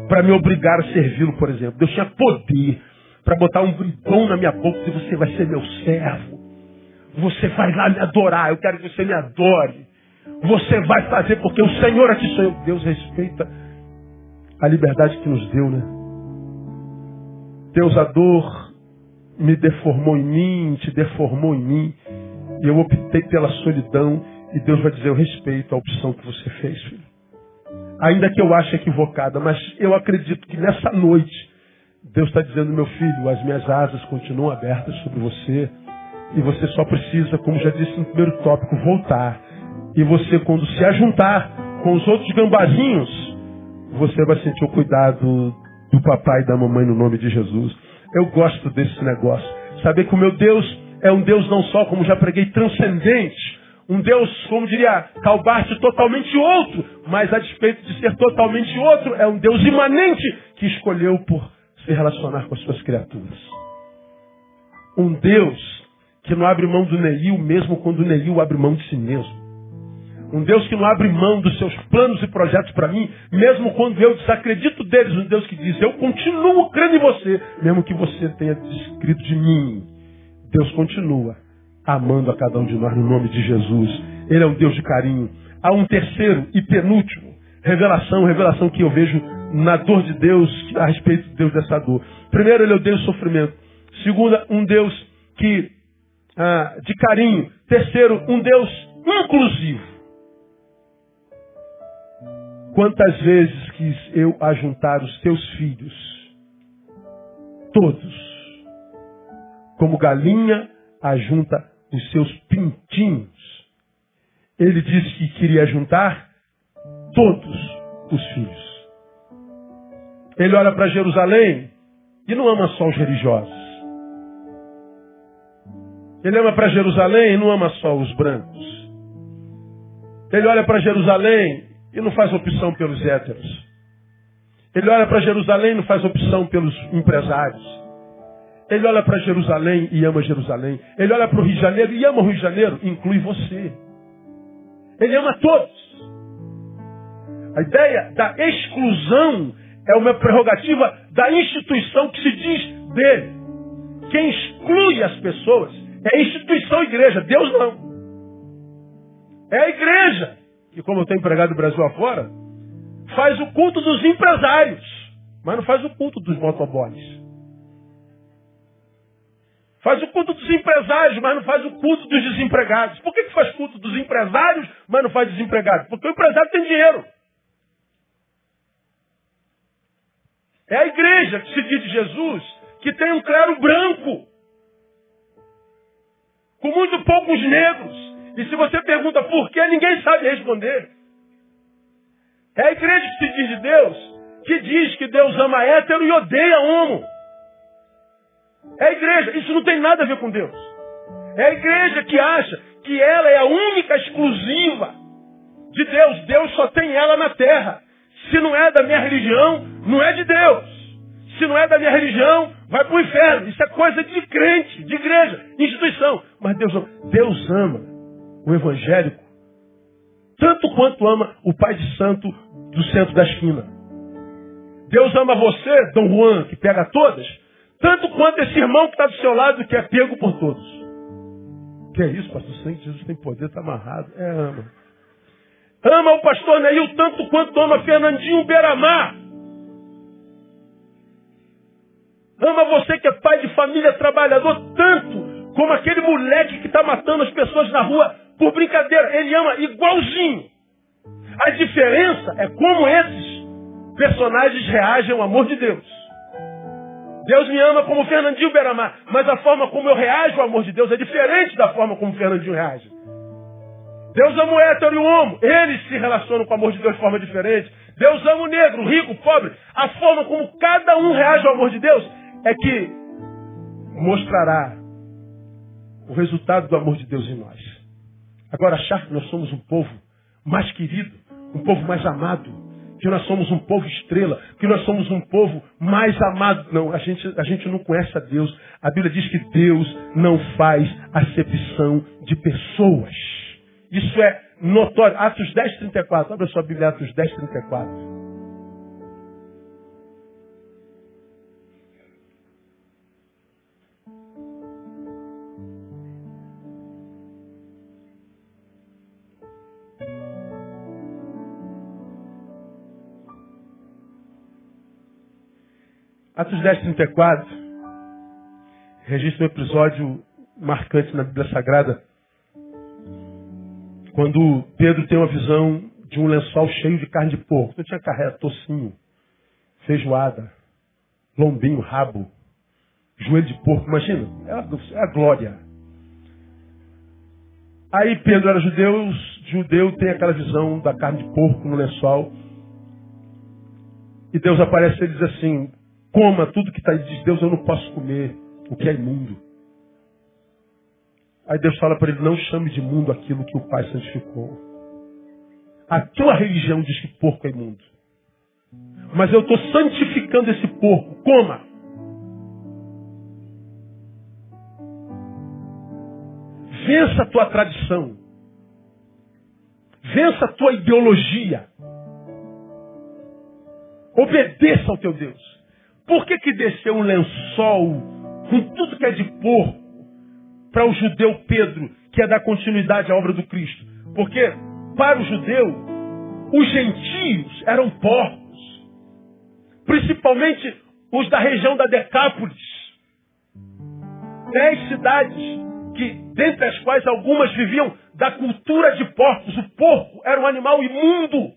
para me obrigar a servi-lo, por exemplo. Deus tinha poder para botar um bridão na minha boca e dizer, você vai ser meu servo. Você vai lá me adorar. Eu quero que você me adore. Você vai fazer porque o Senhor aqui sou eu. Deus respeita a liberdade que nos deu, né? Deus, a dor me deformou em mim, te deformou em mim. E eu optei pela solidão. E Deus vai dizer, eu respeito a opção que você fez, filho. Ainda que eu ache equivocada, mas eu acredito que nessa noite Deus está dizendo, meu filho, as minhas asas continuam abertas sobre você e você só precisa, como já disse no primeiro tópico, voltar. E você, quando se ajuntar com os outros gambazinhos, você vai sentir o cuidado do papai e da mamãe no nome de Jesus. Eu gosto desse negócio. Saber que o meu Deus é um Deus não só, como já preguei, transcendente. Um Deus, como diria Karl Barth, totalmente outro. Mas a despeito de ser totalmente outro, é um Deus imanente que escolheu por se relacionar com as suas criaturas. Um Deus que não abre mão do Neil, mesmo quando o Neil abre mão de si mesmo. Um Deus que não abre mão dos seus planos e projetos para mim, mesmo quando eu desacredito deles. Um Deus que diz, eu continuo crendo em você, mesmo que você tenha descrito de mim. Deus continua amando a cada um de nós no nome de Jesus. Ele é um Deus de carinho. Há um terceiro e penúltimo revelação que eu vejo na dor de Deus, a respeito de Deus dessa dor. Primeiro, ele é o Deus do sofrimento. Segundo, um Deus de carinho. Terceiro, um Deus inclusivo. Quantas vezes quis eu ajuntar os teus filhos, todos, como galinha ajunta os seus pintinhos. Ele disse que queria juntar todos os filhos. Ele olha para Jerusalém e não ama só os religiosos. Ele olha para Jerusalém e não ama só os brancos. Ele olha para Jerusalém e não faz opção pelos héteros. Ele olha para Jerusalém e não faz opção pelos empresários. Ele olha para Jerusalém e ama Jerusalém. Ele olha para o Rio de Janeiro e ama o Rio de Janeiro, inclui você. Ele ama todos. A ideia da exclusão é uma prerrogativa da instituição que se diz dele. Quem exclui as pessoas é a instituição igreja, Deus não. É a igreja. E como eu tenho pregado o Brasil afora, faz o culto dos empresários, mas não faz o culto dos motoboys. Faz o culto dos empresários, mas não faz o culto dos desempregados. Por que faz culto dos empresários, mas não faz desempregados? Porque o empresário tem dinheiro. É a igreja que se diz de Jesus, que tem um clero branco, com muito poucos negros. E se você pergunta por quê, ninguém sabe responder. É a igreja que se diz de Deus, que diz que Deus ama hétero e odeia homo. É a igreja, isso não tem nada a ver com Deus. É a igreja que acha que ela é a única exclusiva de Deus. Deus só tem ela na terra. Se não é da minha religião, não é de Deus. Se não é da minha religião, vai para o inferno. Isso é coisa de crente, de igreja, instituição. Mas Deus ama o evangélico tanto quanto ama o pai de santo do centro da esquina. Deus ama você, Dom Juan, que pega todas, tanto quanto esse irmão que está do seu lado, que é pego por todos. Que é isso, pastor? Sangue de Jesus tem poder, está amarrado. Ama. Ama o pastor Neil tanto quanto ama Fernandinho Beiramar. Ama você que é pai de família, trabalhador, tanto como aquele moleque que está matando as pessoas na rua por brincadeira. Ele ama igualzinho. A diferença é como esses personagens reagem ao amor de Deus. Deus me ama como Fernandinho Beiramar, mas a forma como eu reajo ao amor de Deus é diferente da forma como Fernandinho reage. Deus ama o hétero e o homo. Eles se relacionam com o amor de Deus de forma diferente. Deus ama o negro, o rico, o pobre. A forma como cada um reage ao amor de Deus é que mostrará o resultado do amor de Deus em nós. Agora, achar que nós somos um povo mais querido, um povo mais amado, que nós somos um povo estrela, que nós somos um povo mais amado. Não, a gente não conhece a Deus. A Bíblia diz que Deus não faz acepção de pessoas. Isso é notório. Atos 10:34. Abra sua Bíblia, Atos 10:34. Atos 10:34 registra um episódio marcante na Bíblia Sagrada, quando Pedro tem uma visão de um lençol cheio de carne de porco. Então tinha carré, tocinho, feijoada, lombinho, rabo, joelho de porco, imagina, é a glória. Aí Pedro era judeu tem aquela visão da carne de porco no lençol. E Deus aparece e ele diz assim, coma tudo que está aí. Diz, Deus, eu não posso comer o que é imundo. Aí Deus fala para ele, não chame de imundo aquilo que o Pai santificou. A tua religião diz que porco é imundo. Mas eu estou santificando esse porco, coma. Vença a tua tradição. Vença a tua ideologia. Obedeça ao teu Deus. Por que desceu um lençol com tudo que é de porco para o judeu Pedro, que é dar continuidade à obra do Cristo? Porque para o judeu, os gentios eram porcos. Principalmente os da região da Decápolis. 10 cidades, dentre as quais algumas viviam da cultura de porcos. O porco era um animal imundo.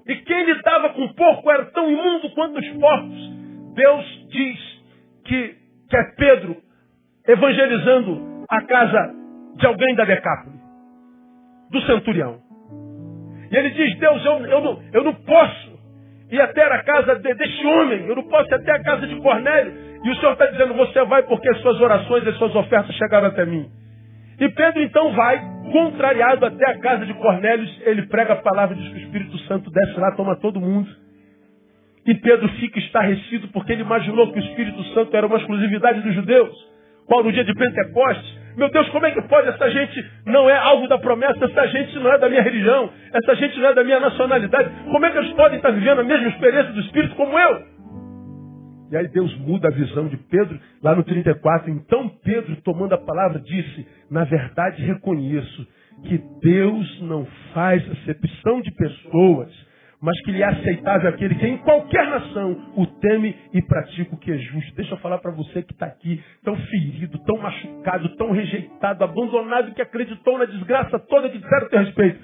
E quem lidava com o porco era tão imundo quanto os porcos. Deus diz que é Pedro evangelizando a casa de alguém da Decápolis, do centurião. E ele diz, Deus, eu não posso ir até a casa deste homem, eu não posso ir até a casa de Cornélio. E o Senhor está dizendo, você vai porque as suas orações e as suas ofertas chegaram até mim. E Pedro então vai, contrariado até a casa de Cornélio, ele prega a palavra, diz que o Espírito Santo desce lá, toma todo mundo. E Pedro fica estarrecido porque ele imaginou que o Espírito Santo era uma exclusividade dos judeus. Qual no dia de Pentecostes? Meu Deus, como é que pode? Essa gente não é alvo da promessa, essa gente não é da minha religião, essa gente não é da minha nacionalidade. Como é que eles podem estar vivendo a mesma experiência do Espírito como eu? E aí Deus muda a visão de Pedro, lá no 34. Então Pedro, tomando a palavra, disse, na verdade reconheço que Deus não faz acepção de pessoas, mas que lhe é aceitável aquele que em qualquer nação o teme e pratica o que é justo. Deixa eu falar para você que está aqui, tão ferido, tão machucado, tão rejeitado, abandonado, que acreditou na desgraça toda que disseram a teu respeito.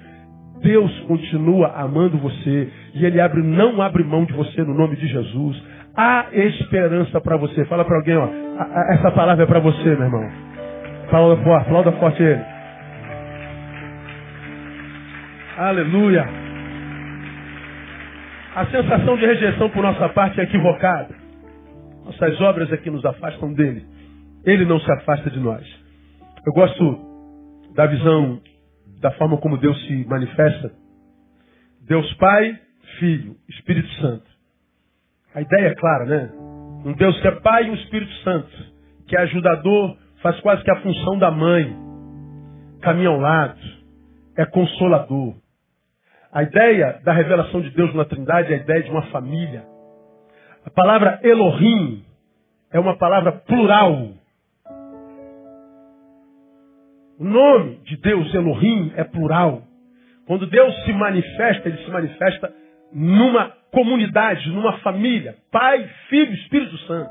Deus continua amando você e Ele não abre mão de você no nome de Jesus. Há esperança para você. Fala para alguém, ó, essa palavra é para você, meu irmão. Aplauda forte ele. Aleluia. A sensação de rejeição por nossa parte é equivocada. Nossas obras é que nos afastam dele. Ele não se afasta de nós. Eu gosto da visão, da forma como Deus se manifesta. Deus Pai, Filho, Espírito Santo. A ideia é clara, né? Um Deus que é Pai e um Espírito Santo, que é ajudador, faz quase que a função da mãe. Caminha ao lado, é consolador. A ideia da revelação de Deus na Trindade é a ideia de uma família. A palavra Elohim é uma palavra plural. O nome de Deus, Elohim, é plural. Quando Deus se manifesta, Ele se manifesta numa comunidade, numa família. Pai, Filho, Espírito Santo.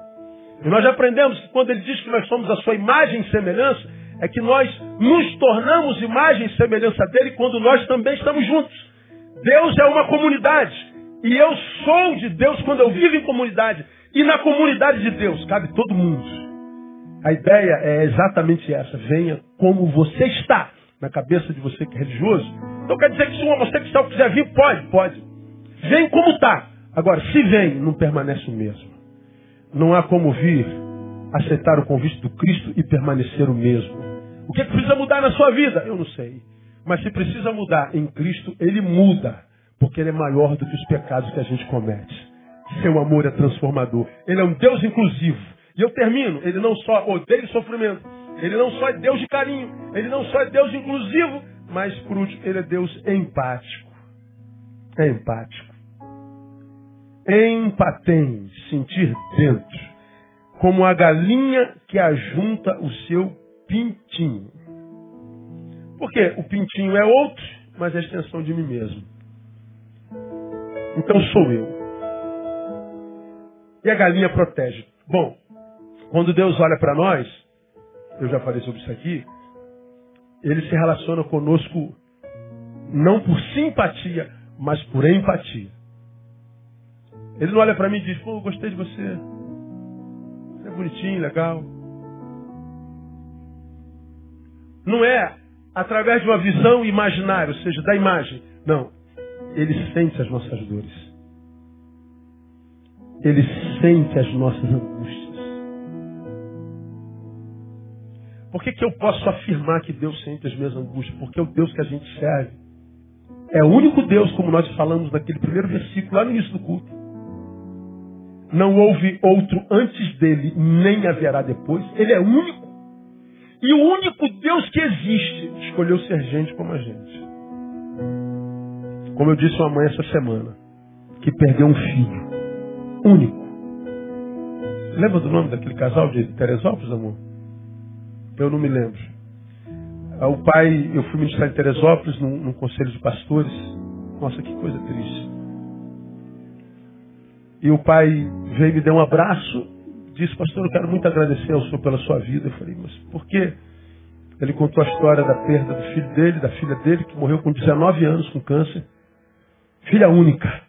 E nós já aprendemos que quando Ele diz que nós somos a sua imagem e semelhança, é que nós nos tornamos imagem e semelhança dEle quando nós também estamos juntos. Deus é uma comunidade. E eu sou de Deus quando eu vivo em comunidade. E na comunidade de Deus cabe todo mundo. A ideia é exatamente essa. Venha como você está. Na cabeça de você que é religioso. Então quer dizer que se um homossexual quiser vir, pode. Vem como está. Agora, se vem, não permanece o mesmo. Não há como vir, aceitar o convite do Cristo e permanecer o mesmo. O que precisa mudar na sua vida? Eu não sei. Mas se precisa mudar em Cristo, Ele muda. Porque Ele é maior do que os pecados que a gente comete. Seu amor é transformador. Ele é um Deus inclusivo. E eu termino. Ele não só odeia o sofrimento. Ele não só é Deus de carinho. Ele não só é Deus inclusivo. Mas, por último, Ele é Deus empático. É empático. Empatem, sentir dentro. Como a galinha que ajunta o seu pintinho. Porque o pintinho é outro, mas é a extensão de mim mesmo. Então sou eu. E a galinha protege. Bom, quando Deus olha para nós, eu já falei sobre isso aqui, Ele se relaciona conosco não por simpatia, mas por empatia. Ele não olha para mim e diz, pô, gostei de você. Você é bonitinho, legal. Não é através de uma visão imaginária, ou seja, da imagem. Não. Ele sente as nossas dores. Ele sente as nossas angústias. Por que eu posso afirmar que Deus sente as minhas angústias? Porque é o Deus que a gente serve. É o único Deus, como nós falamos naquele primeiro versículo, lá no início do culto. Não houve outro antes dele, nem haverá depois. Ele é único. E o único Deus que existe escolheu ser gente como a gente. Como eu disse a uma mãe essa semana, que perdeu um filho. Único. Lembra do nome daquele casal de Teresópolis, amor? Eu não me lembro. O pai, eu fui ministrar em Teresópolis, num conselho de pastores. Nossa, que coisa triste. E o pai veio e me deu um abraço, disse, pastor, eu quero muito agradecer ao senhor pela sua vida. Eu falei, mas por quê? Ele contou a história da perda do filho dele, da filha dele, que morreu com 19 anos com câncer. Filha única.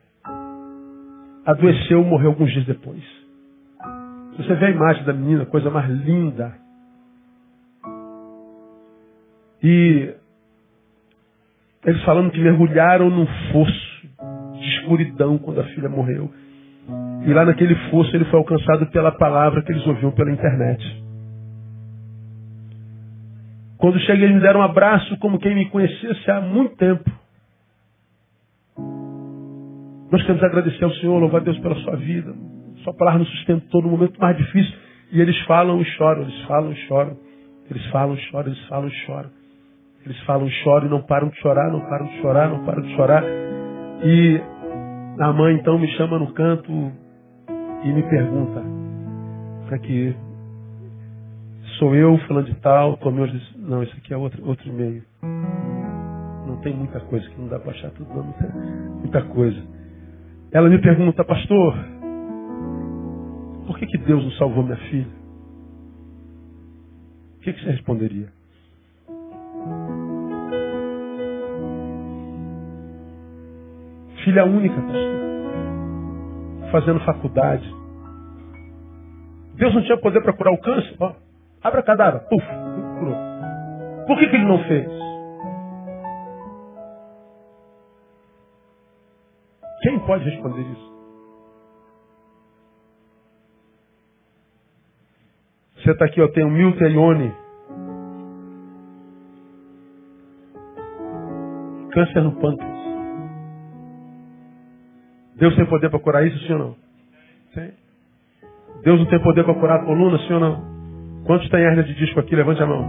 Adoeceu, morreu alguns dias depois. Você vê a imagem da menina, coisa mais linda. E eles falando que mergulharam num fosso de escuridão quando a filha morreu. E lá naquele fosso ele foi alcançado pela palavra que eles ouviam pela internet. Quando cheguei, eles me deram um abraço como quem me conhecesse há muito tempo. Nós queremos agradecer ao Senhor, louvar a Deus pela sua vida. Sua palavra nos sustentou no momento mais difícil. E eles falam e choram, eles falam e choram. Eles falam e choram, eles falam e choram. Eles falam e choram e não param de chorar, não param de chorar, não param de chorar. E a mãe então me chama no canto e me pergunta, aqui, sou eu falando de tal, tomei hoje, não, isso aqui é outro e-mail. Não tem muita coisa, que não dá para achar tudo, não tem muita coisa. Ela me pergunta, pastor, por que Deus não salvou minha filha? O que você responderia? Filha única, pastor. Fazendo faculdade. Deus não tinha poder para curar o câncer? Ó, abracadabra, puf, curou. Por que ele não fez? Quem pode responder isso? Você está aqui, ó, tem o Milton Ione. Câncer no pâncreas. Deus tem poder para curar isso, sim ou não? Tem. Deus não tem poder para curar a coluna, sim ou não? Quantos tem hérnia de disco aqui? Levante a mão.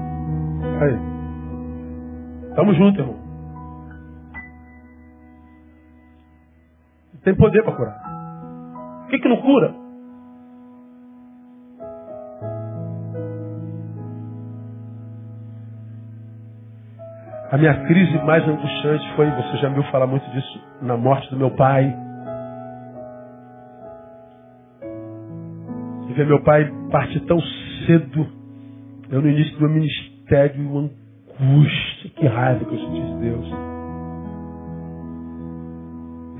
Aí. Tamo junto, irmão. Tem poder para curar. Por que não cura? A minha crise mais angustiante foi, você já me ouviu falar muito disso, na morte do meu pai. E ver meu pai partir tão cedo, eu no início do meu ministério, uma angústia, que raiva que eu senti de Deus.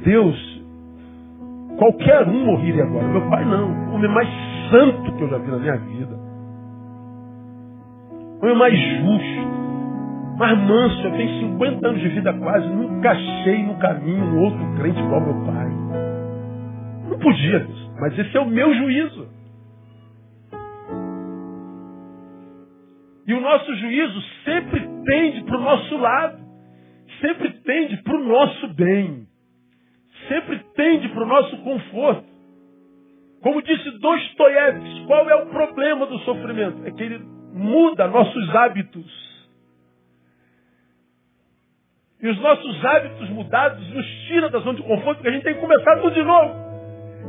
Deus, qualquer um morreria agora. Meu pai não, o homem mais santo que eu já vi na minha vida. O homem mais justo. Mas manso, eu tenho 50 anos de vida quase, nunca achei no caminho um outro crente igual meu pai. Não podia, Deus, mas esse é o meu juízo. E o nosso juízo sempre tende para o nosso lado, sempre tende para o nosso bem, sempre tende para o nosso conforto. Como disse Dostoiévski, qual é o problema do sofrimento? É que ele muda nossos hábitos. E os nossos hábitos mudados nos tiram da zona de conforto, porque a gente tem que começar tudo de novo.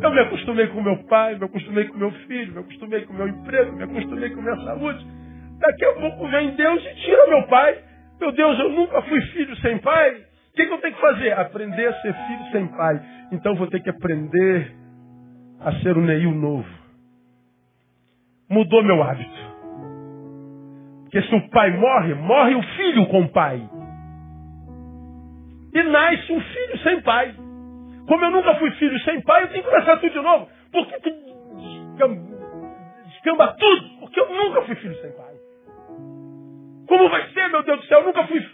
Eu me acostumei com meu pai, me acostumei com meu filho, me acostumei com meu emprego, me acostumei com minha saúde. Daqui a pouco vem Deus e tira meu pai. Meu Deus, eu nunca fui filho sem pai. O que eu tenho que fazer? Aprender a ser filho sem pai. Então eu vou ter que aprender a ser um Neil novo. Mudou meu hábito. Porque se o pai morre, morre o filho com o pai. E nasce um filho sem pai. Como eu nunca fui filho sem pai, eu tenho que começar tudo de novo. Por que descamba tudo? Porque eu nunca fui filho sem pai. Como vai ser, meu Deus do céu? Eu nunca fui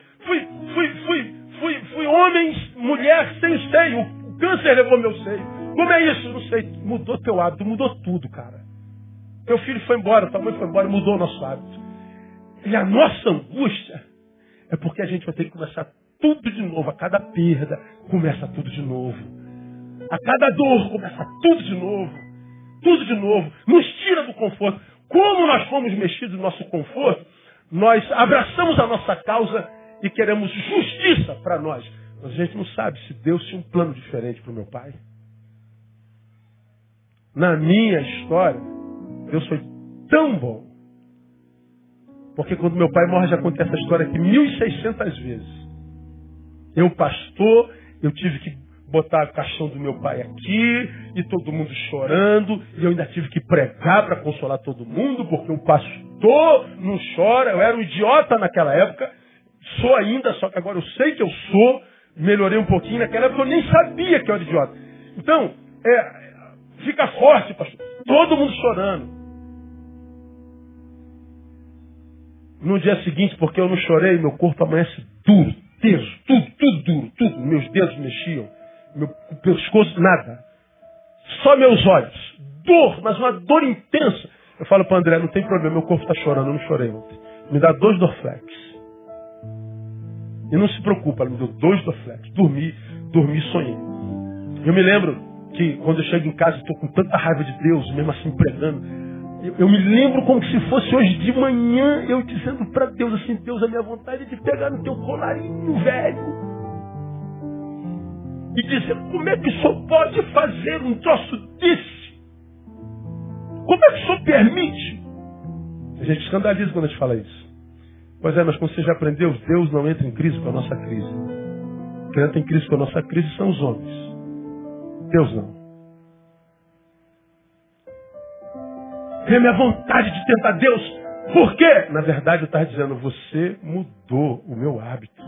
homem, mulher sem seio. O câncer levou meu seio. Como é isso? Não sei. Mudou teu hábito, mudou tudo, cara. Teu filho foi embora, tua mãe foi embora, mudou o nosso hábito. E a nossa angústia é porque a gente vai ter que começar tudo de novo. A cada perda, começa tudo de novo. A cada dor, começa tudo de novo. Tudo de novo. Nos tira do conforto. Como nós fomos mexidos no nosso conforto, nós abraçamos a nossa causa e queremos justiça para nós. Mas a gente não sabe se Deus tinha um plano diferente para o meu pai. Na minha história, Deus foi tão bom. Porque quando meu pai morre, já contei essa história aqui 1.600 vezes. Eu, pastor, eu tive que botar o caixão do meu pai aqui, e todo mundo chorando, e eu ainda tive que pregar para consolar todo mundo, porque o pastor não chora. Eu era um idiota naquela época, sou ainda, só que agora eu sei que eu sou, melhorei um pouquinho. Naquela época eu nem sabia que eu era idiota. Então, fica forte, pastor. Todo mundo chorando. No dia seguinte, porque eu não chorei, meu corpo amanhece duro, teso, tudo duro, tudo. Meus dedos mexiam, meu pescoço, nada. Só meus olhos. Dor, mas uma dor intensa. Eu falo para André, não tem problema, meu corpo está chorando, eu não chorei ontem. Me dá 2 Dorflex. E não se preocupa, ela me deu 2 Dorflex. Dormi, sonhei. Eu me lembro que quando eu chego em casa, estou com tanta raiva de Deus, mesmo assim pregando. Eu me lembro como se fosse hoje de manhã, eu dizendo para Deus assim, Deus, a minha vontade é de pegar no teu colarinho velho e dizer, como é que o senhor pode fazer um troço desse? Como é que o senhor permite? A gente escandaliza quando a gente fala isso. Pois é, mas como você já aprendeu, Deus não entra em crise com a nossa crise. Quem entra em crise com a nossa crise são os homens. Deus não. É a minha vontade de tentar Deus. Por quê? Na verdade, eu estava dizendo, você mudou o meu hábito.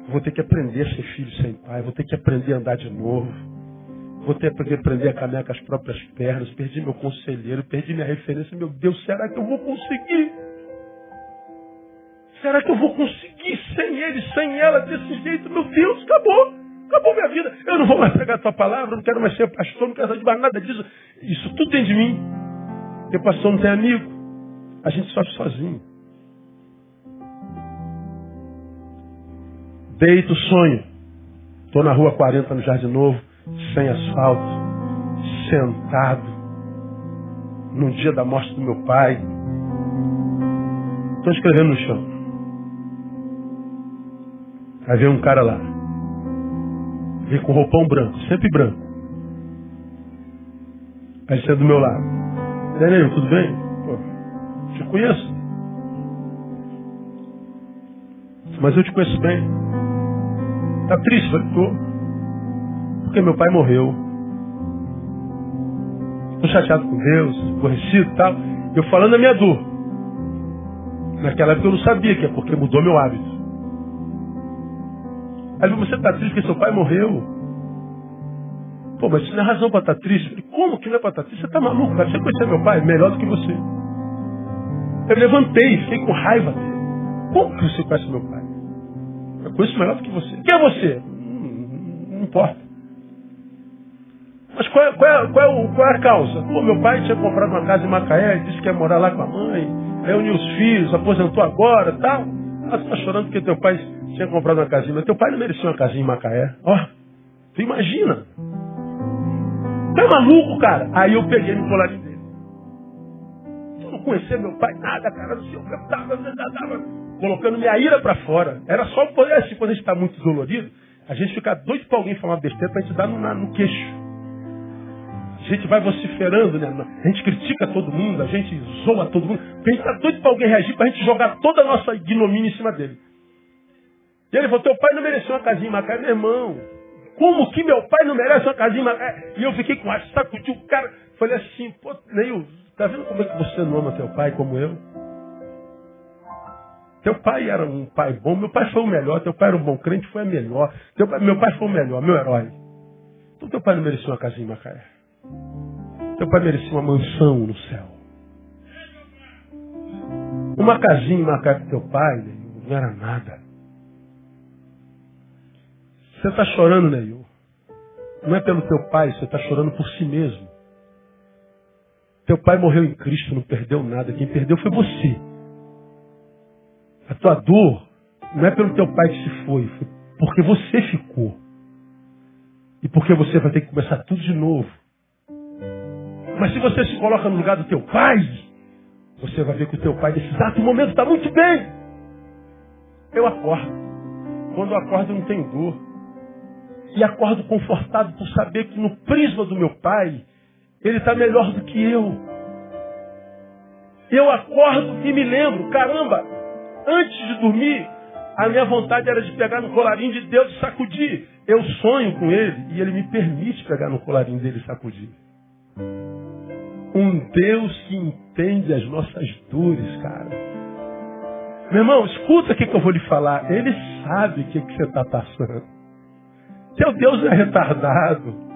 Vou ter que aprender a ser filho sem pai. Vou ter que aprender a andar de novo. Vou ter que aprender a caminhar com as próprias pernas. Perdi meu conselheiro, perdi minha referência. Meu Deus, será que eu vou conseguir? Será que eu vou conseguir sem ele, sem ela, desse jeito? Meu Deus, acabou. Acabou minha vida. Eu não vou mais pregar a tua palavra, não quero mais ser pastor, não quero saber mais nada disso. Isso tudo tem de mim. Porque pastor não tem amigo. A gente sofre sozinho. Deito, sonho. Estou na rua 40 no Jardim Novo, sem asfalto, sentado, no dia da morte do meu pai. Estou escrevendo no chão. Aí vem um cara lá. Vem com roupão branco, sempre branco. Aí ele saiu do meu lado. Daniel, tudo bem? Pô, te conheço. Mas eu te conheço bem. Tá triste? Falei, tô. Porque meu pai morreu. Tô chateado com Deus, aborrecido e tal. Eu falando a minha dor. Naquela época eu não sabia que é porque mudou meu hábito. Aí você está triste porque seu pai morreu. Pô, mas isso não é razão para estar triste. Eu falei, como que não é para estar triste? Você está maluco, cara. Você conhecer meu pai melhor do que você. Eu levantei, fiquei com raiva dele. Como que você conhece meu pai? Eu conheço melhor do que você. Quem é você? Não importa. Mas qual é a causa? Pô, meu pai tinha comprado uma casa em Macaé, disse que ia morar lá com a mãe, reuniu os filhos, aposentou agora e tal. Ah, você está chorando porque teu pai tinha comprado uma casinha, mas teu pai não merecia uma casinha em Macaé. Ó, tu imagina. Tá maluco, cara? Aí eu peguei no colarinho dele. Eu não conhecia meu pai, nada, cara. Não sei o que eu tava colocando minha ira pra fora. Era só poder, assim, quando a gente tá muito dolorido, a gente fica doido pra alguém falar uma besteira pra gente dar no queixo. A gente vai vociferando, né? A gente critica todo mundo, a gente zoa todo mundo. Porque a gente tá doido pra alguém reagir, pra gente jogar toda a nossa ignomínia em cima dele. E ele falou, teu pai não mereceu uma casinha em Macaé, meu irmão. Como que meu pai não merece uma casinha em Macaé? E eu fiquei com raiva, sacudiu o cara. Falei assim, pô, Neil, tá vendo como é que você não ama teu pai como eu? Teu pai era um pai bom, meu pai foi o melhor, teu pai era um bom crente, foi o melhor. Meu pai foi o melhor, meu herói. Então teu pai não merecia uma casinha em Macaé. Teu pai merecia uma mansão no céu. Uma casinha em Macaé para teu pai, não era nada. Você está chorando, Neil. Não é pelo teu pai, você está chorando por si mesmo. Teu pai morreu em Cristo, não perdeu nada. Quem perdeu foi você. A tua dor não é pelo teu pai que se foi porque você ficou. E porque você vai ter que começar tudo de novo. Mas se você se coloca no lugar do teu pai, você vai ver que o teu pai nesse exato momento está muito bem. Eu acordo. Quando eu acordo eu não tenho dor. E acordo confortado por saber que no prisma do meu pai, ele está melhor do que eu. Eu acordo e me lembro, caramba, antes de dormir, a minha vontade era de pegar no colarinho de Deus e sacudir. Eu sonho com ele e ele me permite pegar no colarinho dele e sacudir. Um Deus que entende as nossas dores, cara. Meu irmão, escuta o que eu vou lhe falar. Ele sabe o que você está passando. Teu Deus não é retardado.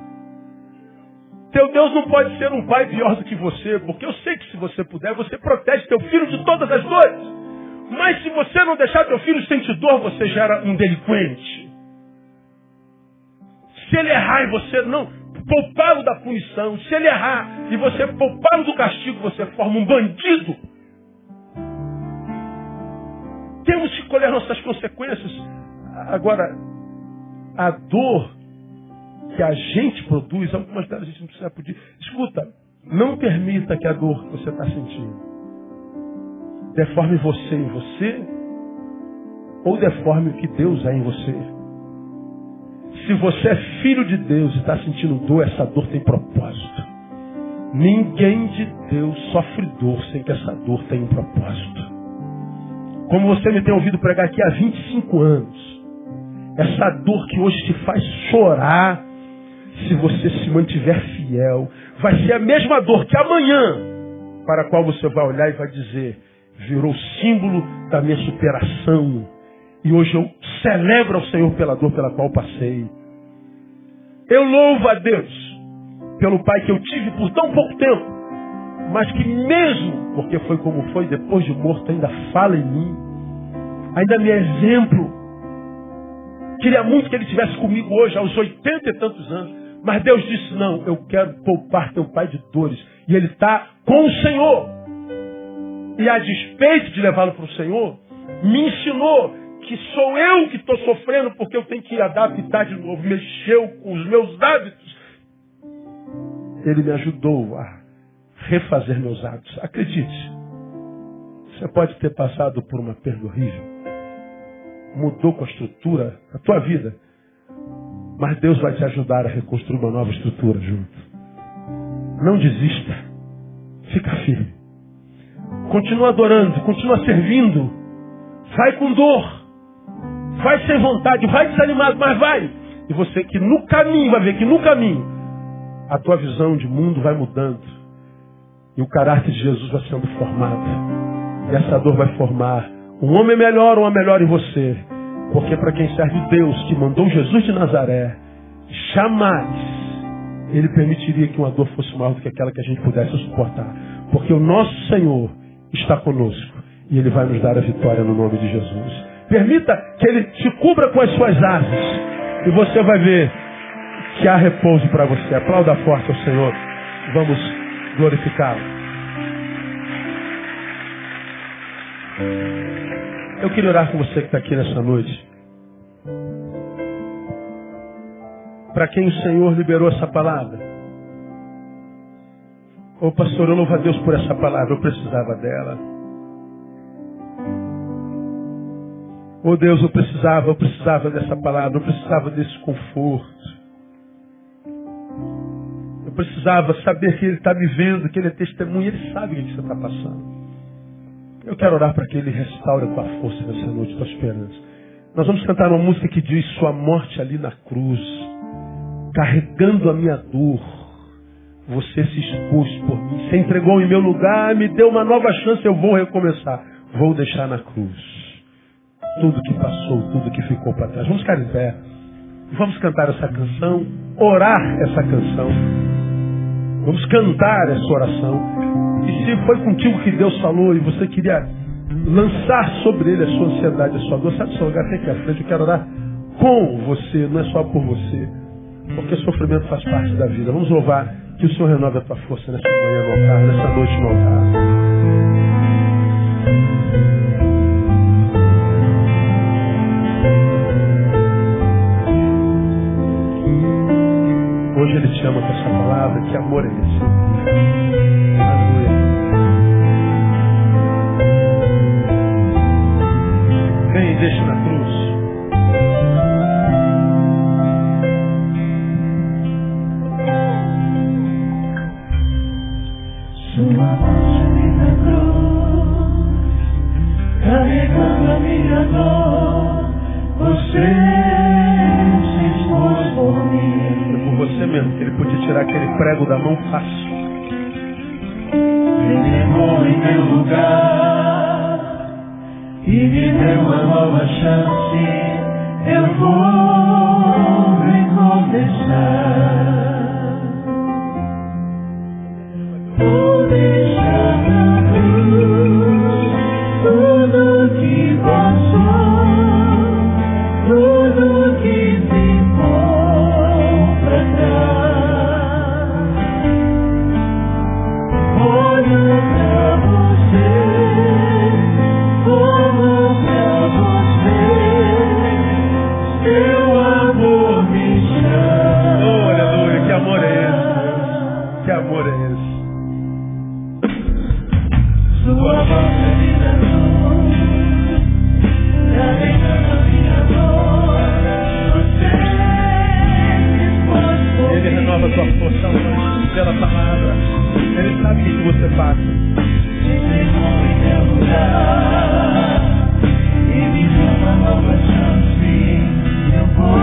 Teu Deus não pode ser um pai pior do que você, porque eu sei que se você puder, você protege teu filho de todas as dores. Mas se você não deixar teu filho sentir dor, você gera um delinquente. Se ele errar e você não poupá-lo da punição, se ele errar e você poupá-lo do castigo, você forma um bandido. Temos que colher nossas consequências. Agora, a dor que a gente produz, algumas delas a gente não precisa pedir. Escuta, não permita que a dor que você está sentindo deforme você em você ou deforme o que Deus é em você. Se você é filho de Deus e está sentindo dor, essa dor tem propósito. Ninguém de Deus sofre dor sem que essa dor tenha um propósito. Como você me tem ouvido pregar aqui há 25 anos, essa dor que hoje te faz chorar, se você se mantiver fiel, vai ser a mesma dor que amanhã, para a qual você vai olhar e vai dizer, virou símbolo da minha superação. E hoje eu celebro ao Senhor pela dor pela qual passei. Eu louvo a Deus pelo pai que eu tive por tão pouco tempo, mas que mesmo, porque foi como foi, depois de morto, ainda fala em mim, ainda me é exemplo. Queria muito que ele estivesse comigo hoje, aos 80 e tantos anos. Mas Deus disse, não, eu quero poupar teu pai de dores. E ele está com o Senhor. E a despeito de levá-lo para o Senhor, me ensinou que sou eu que estou sofrendo porque eu tenho que adaptar de novo. Mexeu com os meus hábitos. Ele me ajudou a refazer meus hábitos. Acredite, você pode ter passado por uma perda horrível. Mudou com a estrutura da tua vida. Mas Deus vai te ajudar a reconstruir uma nova estrutura junto. Não desista. Fica firme. Continua adorando, continua servindo. Vai com dor. Vai sem vontade, vai desanimado, mas vai. E você que no caminho, vai ver que no caminho, a tua visão de mundo vai mudando. E o caráter de Jesus vai sendo formado. E essa dor vai formar um homem melhor, uma melhor em você. Porque para quem serve Deus, que mandou Jesus de Nazaré, jamais Ele permitiria que uma dor fosse maior do que aquela que a gente pudesse suportar. Porque o nosso Senhor está conosco. E Ele vai nos dar a vitória no nome de Jesus. Permita que Ele te cubra com as suas asas. E você vai ver que há repouso para você. Aplauda forte ao Senhor. Vamos glorificá-lo. Eu queria orar com você que está aqui nessa noite. Para quem o Senhor liberou essa palavra. Ô pastor, eu louvo a Deus por essa palavra. Eu precisava dela. Ô Deus, eu precisava dessa palavra. Eu precisava desse conforto. Eu precisava saber que Ele está me vendo, que Ele é testemunha. Ele sabe o que você está passando. Eu quero orar para que Ele restaure a tua força nessa noite, a tua esperança. Nós vamos cantar uma música que diz, sua morte ali na cruz, carregando a minha dor, você se expôs por mim, se entregou em meu lugar, me deu uma nova chance, eu vou recomeçar. Vou deixar na cruz tudo que passou, tudo que ficou para trás. Vamos ficar em pé. Vamos cantar essa canção. orar essa canção. Vamos cantar essa oração. E se foi contigo que Deus falou e você queria lançar sobre ele a sua ansiedade, a sua dor, sai do seu lugar, vem aqui à frente. Eu quero orar com você, não é só por você. Porque sofrimento faz parte da vida. Vamos louvar, que o Senhor renove a tua força nessa manhã no altar, nessa noite no altar. Hoje Ele te ama com essa palavra. Que amor é esse? Aleluia. Vem e deixa na cruz. Sua morte na cruz, carregando a minha dor, você se expôs por mim. Você mesmo, que Ele podia tirar aquele prego da mão fácil. Ele levou em meu lugar e me deu uma nova chance. Eu vou recomeçar. Vou deixar na cruz tudo que passou, tudo que ficou pra trás. Olho pra você, como pra você, seu amor me chama. Oh, aleluia, que amor é esse? Que amor é esse? Sua voz me dá luz, carregando a minha dor, você me expôs por Ele renova a tua força hoje pela palavra. Ele sabe o que você passa. Ele levou em meu lugar e me deu uma nova chance. Eu vou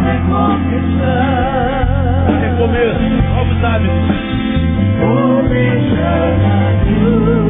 recomeçar. Recomeço, novos hábitos. Vou deixar na cruz